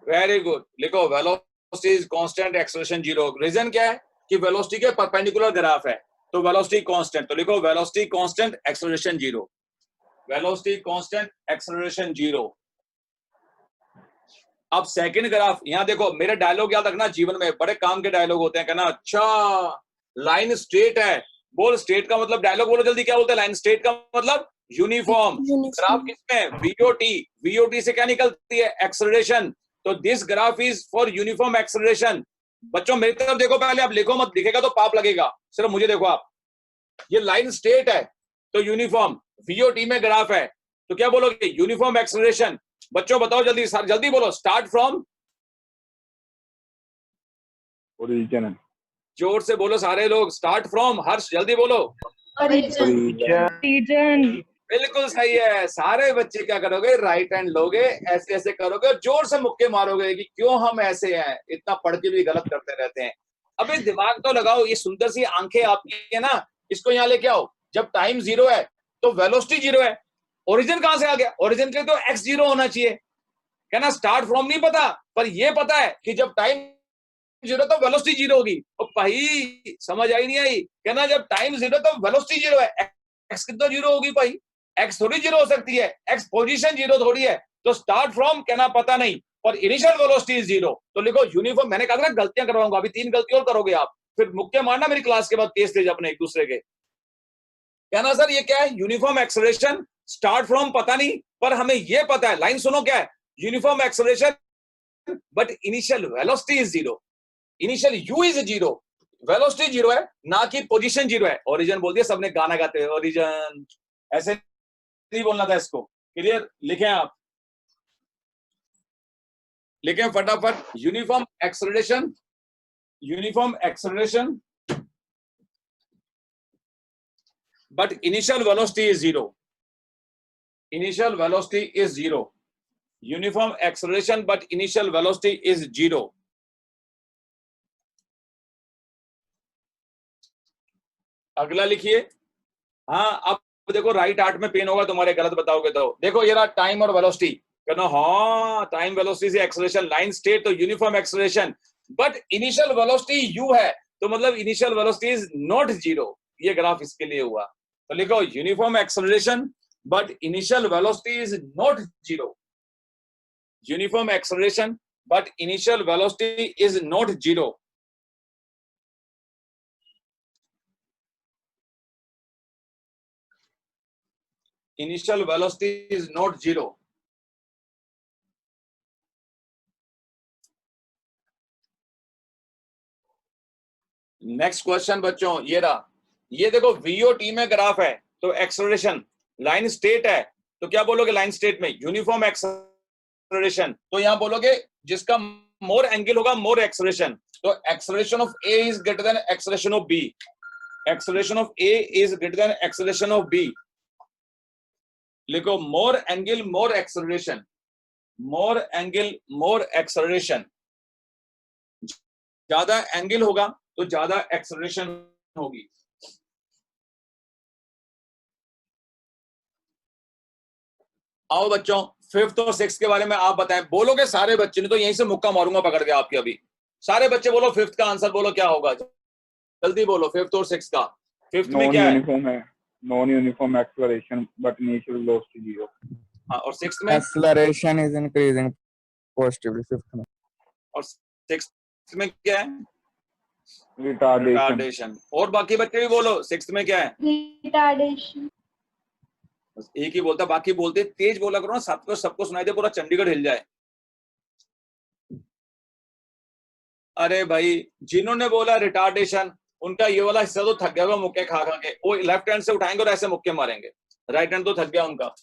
Very good, लिखो velocity is constant, acceleration zero. Reason क्या है? कि वेलोसिटी के परपेंडिकुलर ग्राफ है, तो वेलोसिटी कांस्टेंट। तो लिखो velocity constant, acceleration zero. Velocity constant, acceleration zero. अब सेकंड ग्राफ, यहाँ देखो मेरे डायलॉग याद रखना, जीवन में बड़े काम के डायलॉग होते हैं। कहना अच्छा लाइन स्ट्रेट है, बोल स्ट्रेट का मतलब, डायलॉग बोलो जल्दी, क्या बोलते हैं? लाइन स्ट्रेट का मतलब यूनिफॉर्म। ग्राफ किसमें? वीओटी। वीओटी से क्या निकलती है? एक्सेलरेशन। तो this graph is for uniform acceleration. बच्चों मेरी तरफ देखो पहले, आप लिखो मत, दिखेगा तो पाप लगेगा, सिर्फ मुझे देखो आप। ये लाइन स्ट्रेट है तो यूनिफॉर्म, वीओटी में ग्राफ है तो क्या बोलोगे? Uniform acceleration. बच्चों बताओ जल्दी, सर जल्दी बोलो, स्टार्ट फ्रॉम। ओरिजिन। जोर से बोलो सारे लोग, स्टार्ट फ्रॉम। हर्ष जल्दी बोलो। ओरिजिन। बिल्कुल सही है। सारे बच्चे क्या करोगे? राइट हैंड लोगे, ऐसे ऐसे करोगे और जोर से मुक्के मारोगे कि क्यों हम ऐसे हैं, इतना पढ़ के भी गलत करते रहते हैं। अबे दिमाग तो लगाओ, ये सुंदर सी आंखें आपकी है ना, इसको यहाँ लेके आओ। जब टाइम 0 है तो वेलोसिटी 0 है, ओरिजिन कहां से आ गया? ओरिजिन के लिए तो x 0 होना चाहिए। कहना स्टार्ट फ्रॉम नहीं पता, पर ये पता है कि जब टाइम 0 तो वेलोसिटी 0 होगी। और भाई समझ आई नहीं आई? कहना जब टाइम 0 तो वेलोसिटी 0 है, x कितना 0 होगी भाई? x थोड़ी 0 हो सकती है, x पोजीशन 0 थोड़ी है। तो स्टार्ट फ्रॉम कहना पता नहीं, पर इनिशियल वेलोसिटी 0। तो लिखो यूनिफॉर्म। मैंने कहा था ना गलतियां करवाऊंगा, अभी 3 गलती और करोगे आप, फिर मुक्के मारना मेरी क्लास के बाद तेज तेज अपने एक दूसरे के। कहना सर ये क्या है? Uniform acceleration. स्टार्ट फ्रॉम पता नहीं, पर हमें ये पता है, लाइन सुनो क्या है? Uniform acceleration but initial velocity is 0। Initial u is 0, velocity 0 है, ना कि पोजीशन 0 है। ओरिजिन बोल दिया सबने, गाना गाते हुए ओरिजिन। ऐसे नहीं बोलना था इसको। क्लियर? लिखें आप, लिखें फटाफट। Uniform acceleration, uniform acceleration but initial velocity is 0. Initial velocity is 0. Uniform acceleration but initial velocity is 0. अगला लिखिए। हाँ अब देखो राइट हार्ट में पेन होगा तुम्हारे, गलत बताओगे तो। देखो ये रहा टाइम और वेलोसिटी। कहना हाँ टाइम वेलोसिटी से एक्सेलरेशन, लाइन स्टेट तो uniform acceleration, but initial velocity u है, तो मतलब इनिशियल वेलोसिटी इज नॉट 0। ये ग्राफ इसके लिए हुआ। तो लिखो uniform acceleration but initial velocity is not 0। Uniform acceleration but initial velocity is not 0। Initial velocity is not 0। Next question बच्चों ये रहा। ये देखो वीओटी में ग्राफ है तो एक्सेलरेशन, लाइन स्टेट है तो क्या बोलोगे? लाइन स्टेट में यूनिफॉर्म एक्सेलरेशन। तो यहां बोलोगे जिसका मोर एंगल होगा मोर एक्सेलरेशन। तो acceleration of A is greater than acceleration of B. Acceleration of A is greater than acceleration of B. लिखो more angle more acceleration, more angle more acceleration. ज्यादा angle होगा तो ज्यादा acceleration होगी। आओ बच्चों फिफ्थ और सिक्स के बारे में आप बताएं। बोलोगे सारे बच्चे, नहीं तो यहीं से मुक्का मारूंगा पकड़ के आपके। अभी सारे बच्चे बोलो फिफ्थ का आंसर बोलो क्या होगा, जल्दी बोलो। फिफ्थ और सिक्स का। फिफ्थ में क्या है? Non uniform acceleration but initial velocity 0। हाँ, और सिक्स में acceleration is increasing positively fifth में। और सिक्स में क्या है? रिटार्डेशन। और बाकी बच्चे भी बोलो सिक्स में क्या है? रिटार्डेशन। बस एक ही बोलता, बाकी बोलते तेज बोला करो ना, सबको सुनाई दे, पूरा चंडीगढ़ हिल जाए। अरे भाई जिन्होंने बोला रिटार्डेशन उनका ये वाला हिस्सा तो थक गया होगा मुक्के खा खा के। वो लेफ्ट हैंड से उठाएंगे और ऐसे मुक्के मारेंगे, राइट हैंड तो थक गया उनका।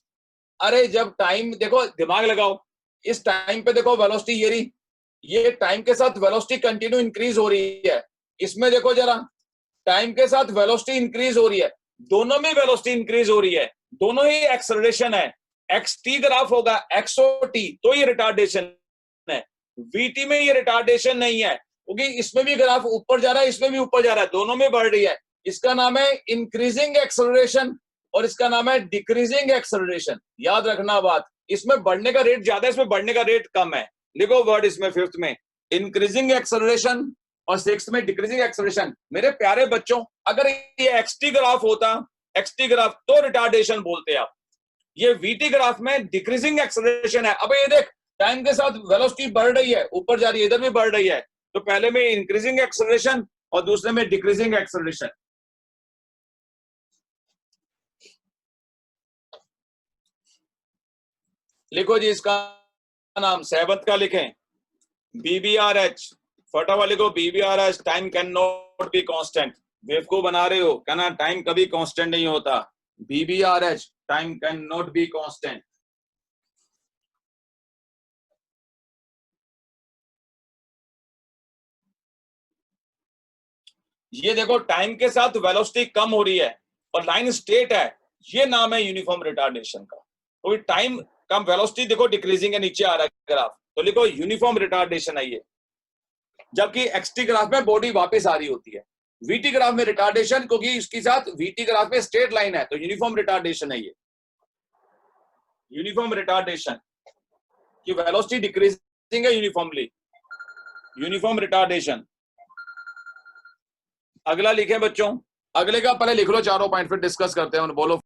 अरे जब टाइम देखो, दिमाग लगाओ, इस टाइम पे देखो वेलोसिटी ये रही, ये टाइम के साथ वेलोसिटी कंटिन्यू इंक्रीज हो रही है। इसमें देखो जरा, टाइम के साथ वेलोसिटी इंक्रीज हो रही है, दोनों में वेलोसिटी इंक्रीज हो रही है, दोनों ही एक्सेलरेशन है। एक्स टी ग्राफ होगा एक्स ओ टी तो ये रिटार्डेशन है, वीटी में ये रिटार्डेशन नहीं है, क्योंकि इसमें भी ग्राफ ऊपर जा रहा है, इसमें भी ऊपर जा रहा है, दोनों में बढ़ रही है। इसका नाम है इंक्रीजिंग एक्सेलरेशन और इसका नाम है डिक्रीजिंग एक्सेलरेशन। याद रखना बात, इसमें बढ़ने का रेट ज्यादा है, इसमें बढ़ने का रेट कम है। लिखो वर्ड इसमें फिफ्थ में इंक्रीजिंग एक्सेलरेशन और सिक्स्थ में डिक्रीजिंग एक्सेलरेशन। मेरे प्यारे बच्चों अगर ये एक्सटी ग्राफ होता, एक्सटी ग्राफ तो रिटार्डेशन बोलते आप, ये वीटी ग्राफ में डिक्रीजिंग एक्सेलरेशन है। अब ये देख टाइम के साथ वेलोसिटी बढ़ रही है, ऊपर जा रही है, इधर भी बढ़ रही है, तो पहले में इंक्रीजिंग एक्सेलरेशन और दूसरे में डिक्रीजिंग एक्सेलरेशन। लिखो जी इसका नाम सेवंथ का लिखें, BBRH, फटाफट लिखो BBRH, time can not be constant. बेवकूफ बना रहे हो, कहना टाइम कभी कांस्टेंट नहीं होता। BBRH, time can not be constant. ये देखो टाइम के साथ वेलोसिटी कम हो रही है और लाइन स्ट्रेट है, ये नाम है यूनिफॉर्म रिटार्डेशन का। तो टाइम कम, वेलोसिटी देखो डिक्रीजिंग है, नीचे आ रहा है ग्राफ, तो लिखो यूनिफॉर्म रिटार्डेशन है ये। जबकि एक्सटी ग्राफ में बॉडी वापस आ रही होती है, वीटी ग्राफ में रिटार्डेशन, क्योंकि इसके साथ वीटी ग्राफ में स्ट्रेट लाइन है, तो यूनिफॉर्म रिटार्डेशन है ये। यूनिफॉर्म रिटार्डेशन की वेलोसिटी डिक्रीजिंग है यूनिफॉर्मली, यूनिफॉर्म रिटार्डेशन। अगला लिखें बच्चों, अगले का पहले लिख लो चारों पॉइंट, फिर डिस्कस करते हैं। बोलो।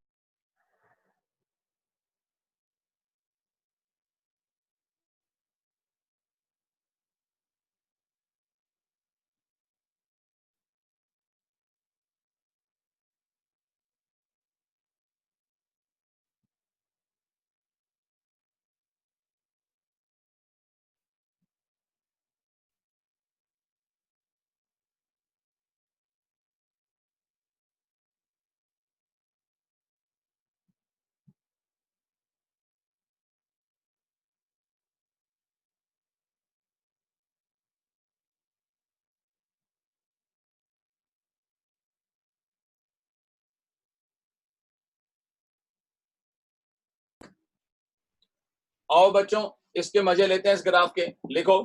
आओ बच्चों इसके मजे लेते हैं इस ग्राफ के। लिखो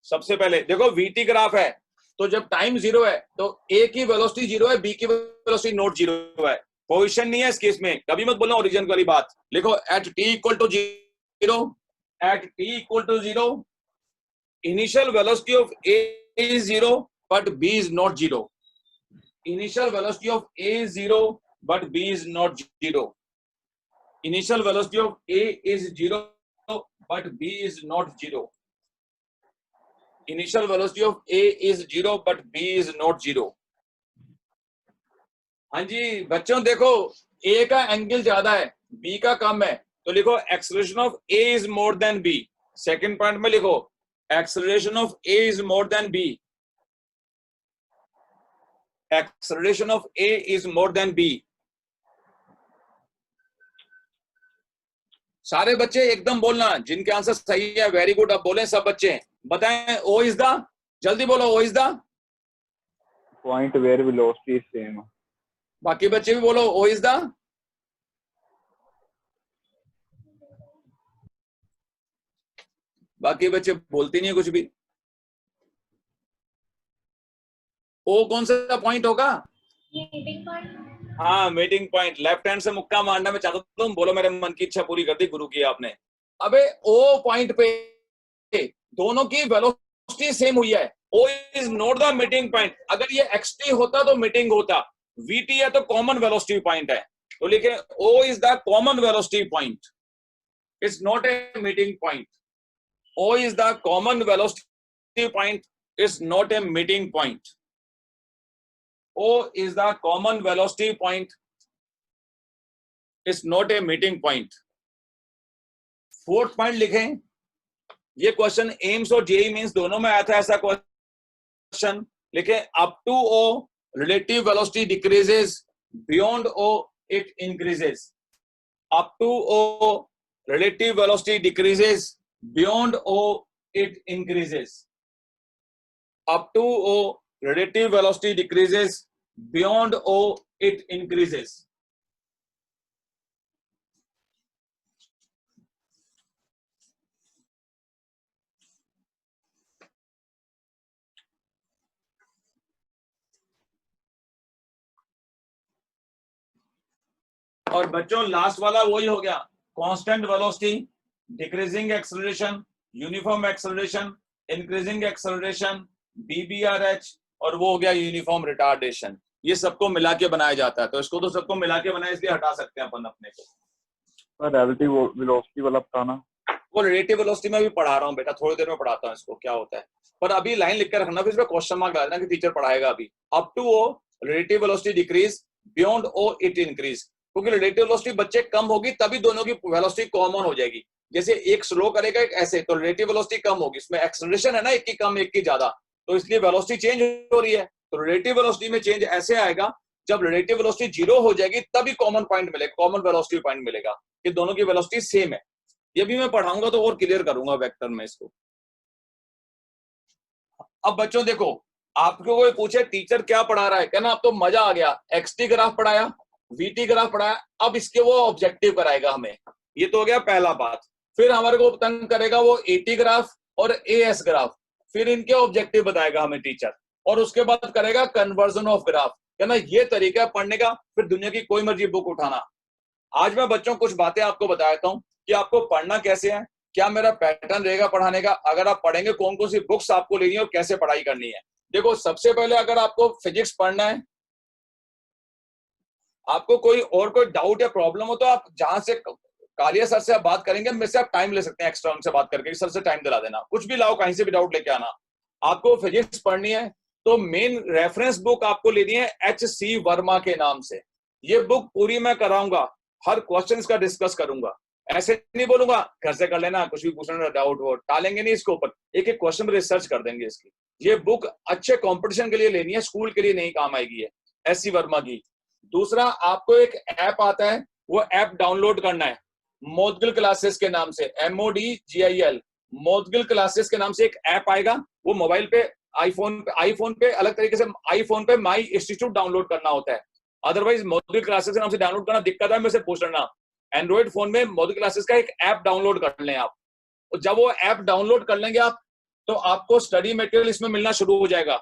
सबसे पहले, देखो वीटी ग्राफ है, तो जब टाइम जीरो है तो ए की वेलोसिटी जीरो है, बी की वेलोसिटी नॉट जीरो है, पोजीशन नहीं है इस केस में। कभी मत बोलना ओरिजिन वाली बात। लिखो at t equal to zero, at t equal to zero initial velocity of A is zero but B is not zero. Initial velocity of A is zero but B is not zero. Initial velocity of A is zero but B is not zero. Initial velocity of A is zero but B is not zero. हाँ जी बच्चों देखो, A का angle ज्यादा है, B का कम है, तो लिखो acceleration of A is more than B। Second point में लिखो acceleration of A is more than B। Acceleration of A is more than B। सारे बच्चे एकदम बोलना, जिनके आंसर सही है वेरी गुड। अब बोले सब बच्चे, बताएं ओ इज द, जल्दी बोलो O is the point where velocity is same. बाकी बच्चे भी बोलो ओ इज द, बाकी बच्चे बोलते नहीं है कुछ भी। ओ कौन सा पॉइंट होगा? हाँ मीटिंग पॉइंट। लेफ्ट हैंड से मुक्का मारना मैं चाहता हूँ, तुम बोलो मेरे मन की इच्छा पूरी कर दी गुरु की आपने। अबे ओ पॉइंट पे दोनों की वेलोसिटी सेम हुई है, O is not the meeting point. अगर ये एक्सटी होता तो मीटिंग होता, वीटी है तो कॉमन वेलोसिटी पॉइंट है, तो लिखे O is the common velocity point, it's not a meeting point. O is the common velocity point, it's not a meeting point. O is the common velocity point, is not a meeting point. Fourth point लिखें, ये question AIIMS और JEE mains दोनों में आया था ऐसा question. लिखें up to O relative velocity decreases, beyond O it increases। up to O relative velocity decreases, beyond O it increases। up to O relative velocity decreases, beyond O it increases। और बच्चों last वाला वही हो गया, constant velocity, decreasing acceleration, uniform acceleration, increasing acceleration, BBRH, और वो हो गया यूनिफॉर्म रिटार्डेशन। ये सबको मिला के बनाया जाता है, तो इसको तो सबको मिला के बनाया, इसलिए हटा सकते हैं अपन अपने को। रिलेटिव वेलोसिटी वाला बताना। वो रिलेटिव वेलोसिटी में भी पढ़ा रहा हूँ बेटा, थोड़ी देर में पढ़ाता हूँ इसको क्या होता है, पर अभी लाइन लिख कर रखना, फिर इसमें क्वेश्चन मार्क डालना कि टीचर पढ़ाएगा अभी। Up to O relative velocity decrease, beyond O it increase, क्योंकि रिलेटिव वेलोसिटी बच्चे कम होगी तभी दोनों की वेलोसिटी कॉमन हो जाएगी। जैसे एक स्लो करेगा एक ऐसे, तो रिलेटिव वेलोसिटी कम होगी, इसमें एक्सेलरेशन है ना, एक की कम एक की ज्यादा, तो इसलिए वेलोसिटी चेंज हो रही है। तो रिलेटिव वेलोसिटी में चेंज ऐसे आएगा, जब रिलेटिव वेलोसिटी जीरो हो जाएगी तभी कॉमन पॉइंट मिलेगा, कॉमन वेलोसिटी पॉइंट मिलेगा कि दोनों की वेलोसिटी सेम है। ये भी मैं पढ़ाऊंगा तो और क्लियर करूंगा वेक्टर में इसको। अब बच्चों देखो, आपको कोई पूछे टीचर क्या पढ़ा रहा है, कहना अब तो मजा आ गया, एक्सटी ग्राफ पढ़ाया, वीटी ग्राफ पढ़ाया, अब इसके वो ऑब्जेक्टिव कराएगा हमें। ये तो हो गया पहला बात। फिर हमारे को तंग करेगा वो एटी ग्राफ और एएस ग्राफ, फिर इनके ऑब्जेक्टिव बताएगा हमें टीचर, और उसके बाद करेगा कन्वर्जन ऑफ ग्राफ। कहना ये तरीका है पढ़ने का, फिर दुनिया की कोई मर्जी बुक उठाना। आज मैं बच्चों कुछ बातें आपको बताता हूँ कि आपको पढ़ना कैसे है, क्या मेरा पैटर्न रहेगा पढ़ाने का, अगर आप पढ़ेंगे कौन कौन सी बुक्स आपको लेनी है और कैसे पढ़ाई करनी है। देखो सबसे पहले अगर आपको फिजिक्स पढ़ना है, आपको कोई और कोई डाउट या प्रॉब्लम हो तो आप जहां से कालिया सर से आप बात करेंगे, मेरे से आप टाइम ले सकते हैं एक्स्ट्रा उनसे बात करके, सर से टाइम दिला देना, कुछ भी लाओ कहीं से भी डाउट लेके आना। आपको फिजिक्स पढ़नी है तो मेन रेफरेंस बुक आपको लेनी है H.C. वर्मा के नाम से। ये बुक पूरी मैं कराऊंगा, हर क्वेश्चन का डिस्कस करूंगा, ऐसे नहीं बोलूंगा घर से कर लेना, कुछ भी पूछना डाउट वो टालेंगे नहीं इसके ऊपर, एक एक क्वेश्चन रिसर्च कर देंगे इसकी। ये बुक अच्छे कंपटीशन के लिए लेनी है, स्कूल के लिए नहीं काम आएगी है H.C. वर्मा की। दूसरा आपको एक ऐप आता है, वो ऐप डाउनलोड करना है मौदगिल क्लासेस के नाम से, MODGIL, मौदगिल क्लासेस के नाम से एक ऐप आएगा, वो मोबाइल पे आईफोन पे अलग तरीके से, आईफोन पे माई इंस्टीट्यूट डाउनलोड करना होता है, अदरवाइज मौदगिल क्लासेस के नाम से डाउनलोड करना दिक्कत है, मेरे से पूछ लेना। एंड्रॉइड फोन में मौदगिल क्लासेस का एक ऐप डाउनलोड कर लें आप, और जब वो ऐप डाउनलोड कर लेंगे आप, तो आपको स्टडी मटेरियल इसमें मिलना शुरू हो जाएगा,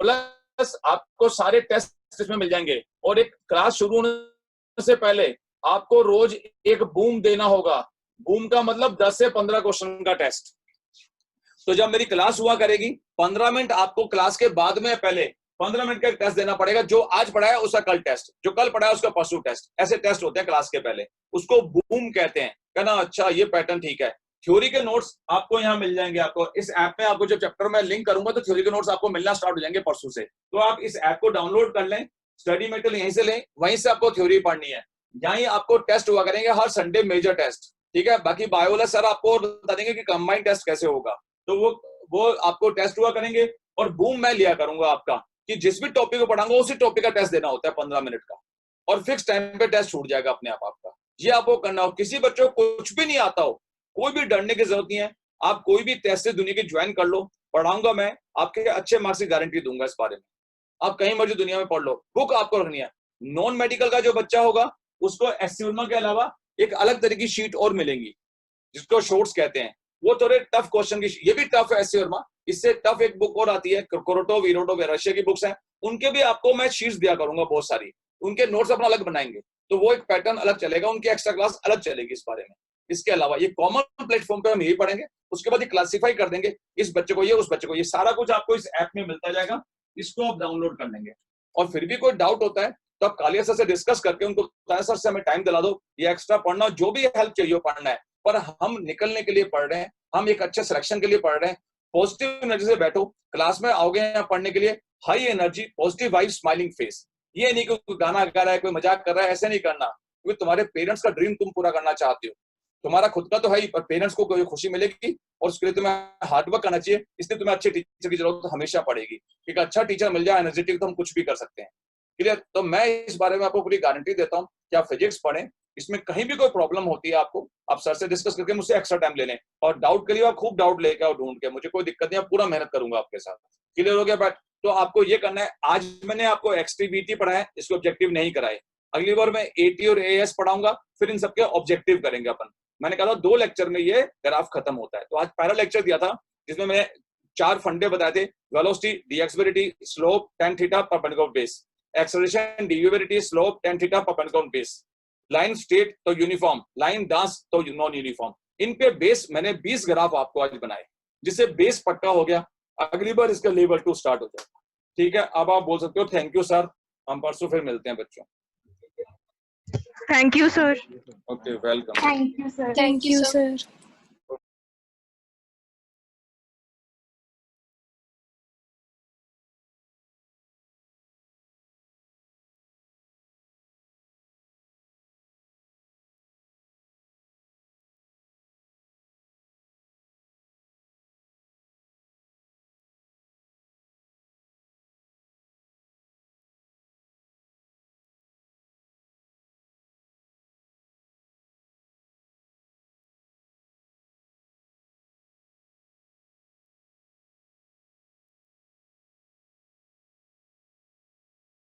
प्लस आपको सारे टेस्ट इसमें मिल जाएंगे, और एक क्लास शुरू होने से पहले आपको रोज एक बूम देना होगा। बूम का मतलब 10 से 15 क्वेश्चन का टेस्ट। तो जब मेरी क्लास हुआ करेगी 15 मिनट आपको क्लास के बाद में पहले 15 मिनट का टेस्ट देना पड़ेगा, जो आज पढ़ाया उसका कल टेस्ट, जो कल पढ़ाया उसका परसों टेस्ट, ऐसे टेस्ट होते हैं क्लास के पहले, उसको बूम कहते हैं। कहना अच्छा ये पैटर्न ठीक है। थ्योरी के नोट्स आपको यहाँ मिल जाएंगे, आपको इस ऐप में, आपको जो चैप्टर में लिंक करूंगा तो थ्योरी के नोट्स आपको मिलना स्टार्ट हो जाएंगे परसों से, तो आप इस ऐप को डाउनलोड कर लें, स्टडी मटेरियल यहीं से लें, वहीं से आपको थ्योरी पढ़नी है। यहीं आपको टेस्ट हुआ करेंगे हर संडे, मेजर टेस्ट, ठीक है। बाकी बायो वाला सर आपको बता देंगे कि कंबाइंड टेस्ट कैसे होगा, तो वो आपको टेस्ट हुआ करेंगे, और बूम मैं लिया करूंगा आपका, कि जिस भी टॉपिक को पढ़ाऊंगा उसी टॉपिक का टेस्ट देना होता है 15 मिनट का, और फिक्स टाइम पे टेस्ट छूट जाएगा अपने आप आपका। ये आपको करना हो। किसी बच्चों को कुछ भी नहीं आता हो, कोई भी डरने की जरूरत नहीं है, आप कोई भी टेस्ट से दुनिया की ज्वाइन कर लो, पढ़ाऊंगा मैं, आपके अच्छे मार्क्स की गारंटी दूंगा इस बारे में। आप कहीं मर्जी दुनिया में पढ़ लो, बुक आपको रखनी है। नॉन मेडिकल का जो बच्चा होगा उसको H.C. वर्मा के अलावा एक अलग तरह की शीट और मिलेंगी, जिसको शॉर्ट्स कहते हैं, वो थोड़े टफ क्वेश्चन की, ये भी टफ है H.C. वर्मा, इससे टफ एक बुक और आती है कोरोटोव, इरोटोव, रशिया की बुक्स हैं, उनके भी आपको मैं शीट्स दिया करूंगा बहुत सारी, उनके नोट्स अपना अलग बनाएंगे, तो वो एक पैटर्न अलग चलेगा, उनकी एक्स्ट्रा क्लास अलग चलेगी इस बारे में। इसके अलावा ये कॉमन प्लेटफॉर्म पे हम यही पढ़ेंगे, उसके बाद ये क्लासीफाई कर देंगे, इस बच्चे को ये, उस बच्चे को ये, सारा कुछ आपको इस ऐप में मिलता जाएगा, इसको आप डाउनलोड कर लेंगे। और फिर भी कोई डाउट होता है तो आप कालिया सर से डिस्कस करके उनको बताएं, सर से हमें टाइम दिला दो, ये एक्स्ट्रा पढ़ना, जो भी हेल्प चाहिए हो पढ़ना है, पर हम निकलने के लिए पढ़ रहे हैं, हम एक अच्छे सिलेक्शन के लिए पढ़ रहे हैं। पॉजिटिव एनर्जी से बैठो, क्लास में आओगे यहाँ पढ़ने के लिए, high energy, positive vibe, smiling face. ये नहीं कि कोई गाना गा रहा है, कोई मजाक कर रहा है, ऐसे नहीं करना, क्योंकि तुम्हारे पेरेंट्स का ड्रीम तुम पूरा करना चाहते हो, तुम्हारा खुद का तो है ही, पर पेरेंट्स को कोई खुशी मिलेगी, और उसके लिए तुम्हें हार्डवर्क करना चाहिए, इसलिए तुम्हें अच्छे टीचर की जरूरत हमेशा पड़ेगी। एक अच्छा टीचर मिल जाए एनर्जेटिक, तो हम कुछ भी कर सकते हैं। क्लियर? तो मैं इस बारे में आपको पूरी गारंटी देता हूँ कि आप फिजिक्स पढ़ें, इसमें कहीं भी कोई प्रॉब्लम होती है आपको, आप सर से डिस्कस करके मुझसे एक्स्ट्रा टाइम ले लें, और डाउट के लिए आप खूब डाउट लेके आओ ढूंढ के, मुझे कोई दिक्कत नहीं, आप पूरा मेहनत करूंगा आपके साथ। क्लियर हो गया बात? तो आपको ये करना है, आज मैंने आपको एक्सटीवीटी पढ़ाया, इसके ऑब्जेक्टिव नहीं कराए, अगली बार मैं एटी और एएस पढ़ाऊंगा, फिर इन सबके ऑब्जेक्टिव करेंगे अपन। मैंने कहा था 2 लेक्चर में ये ग्राफ खत्म होता है, तो आज पहला लेक्चर दिया था जिसमें मैंने 4 फंडे बताए थे, वेलोसिटी, डीएक्सबिलिटी, slope, tan theta, perpendicular base, acceleration, डिविविलिटी, slope, tan theta, perpendicular base, line straight तो यूनिफॉर्म, लाइन डांस तो नॉन यूनिफॉर्म। इन पे बेस मैंने 20 ग्राफ आपको आज बनाए, जिससे बेस पक्का हो गया, अगली बार इसका लेवल 2 स्टार्ट हो जाएगा। ठीक है, अब आप बोल सकते हो थैंक यू सर, हम परसों फिर मिलते हैं बच्चों। Thank you sir. Okay, welcome. Thank you, sir. Thank you, sir.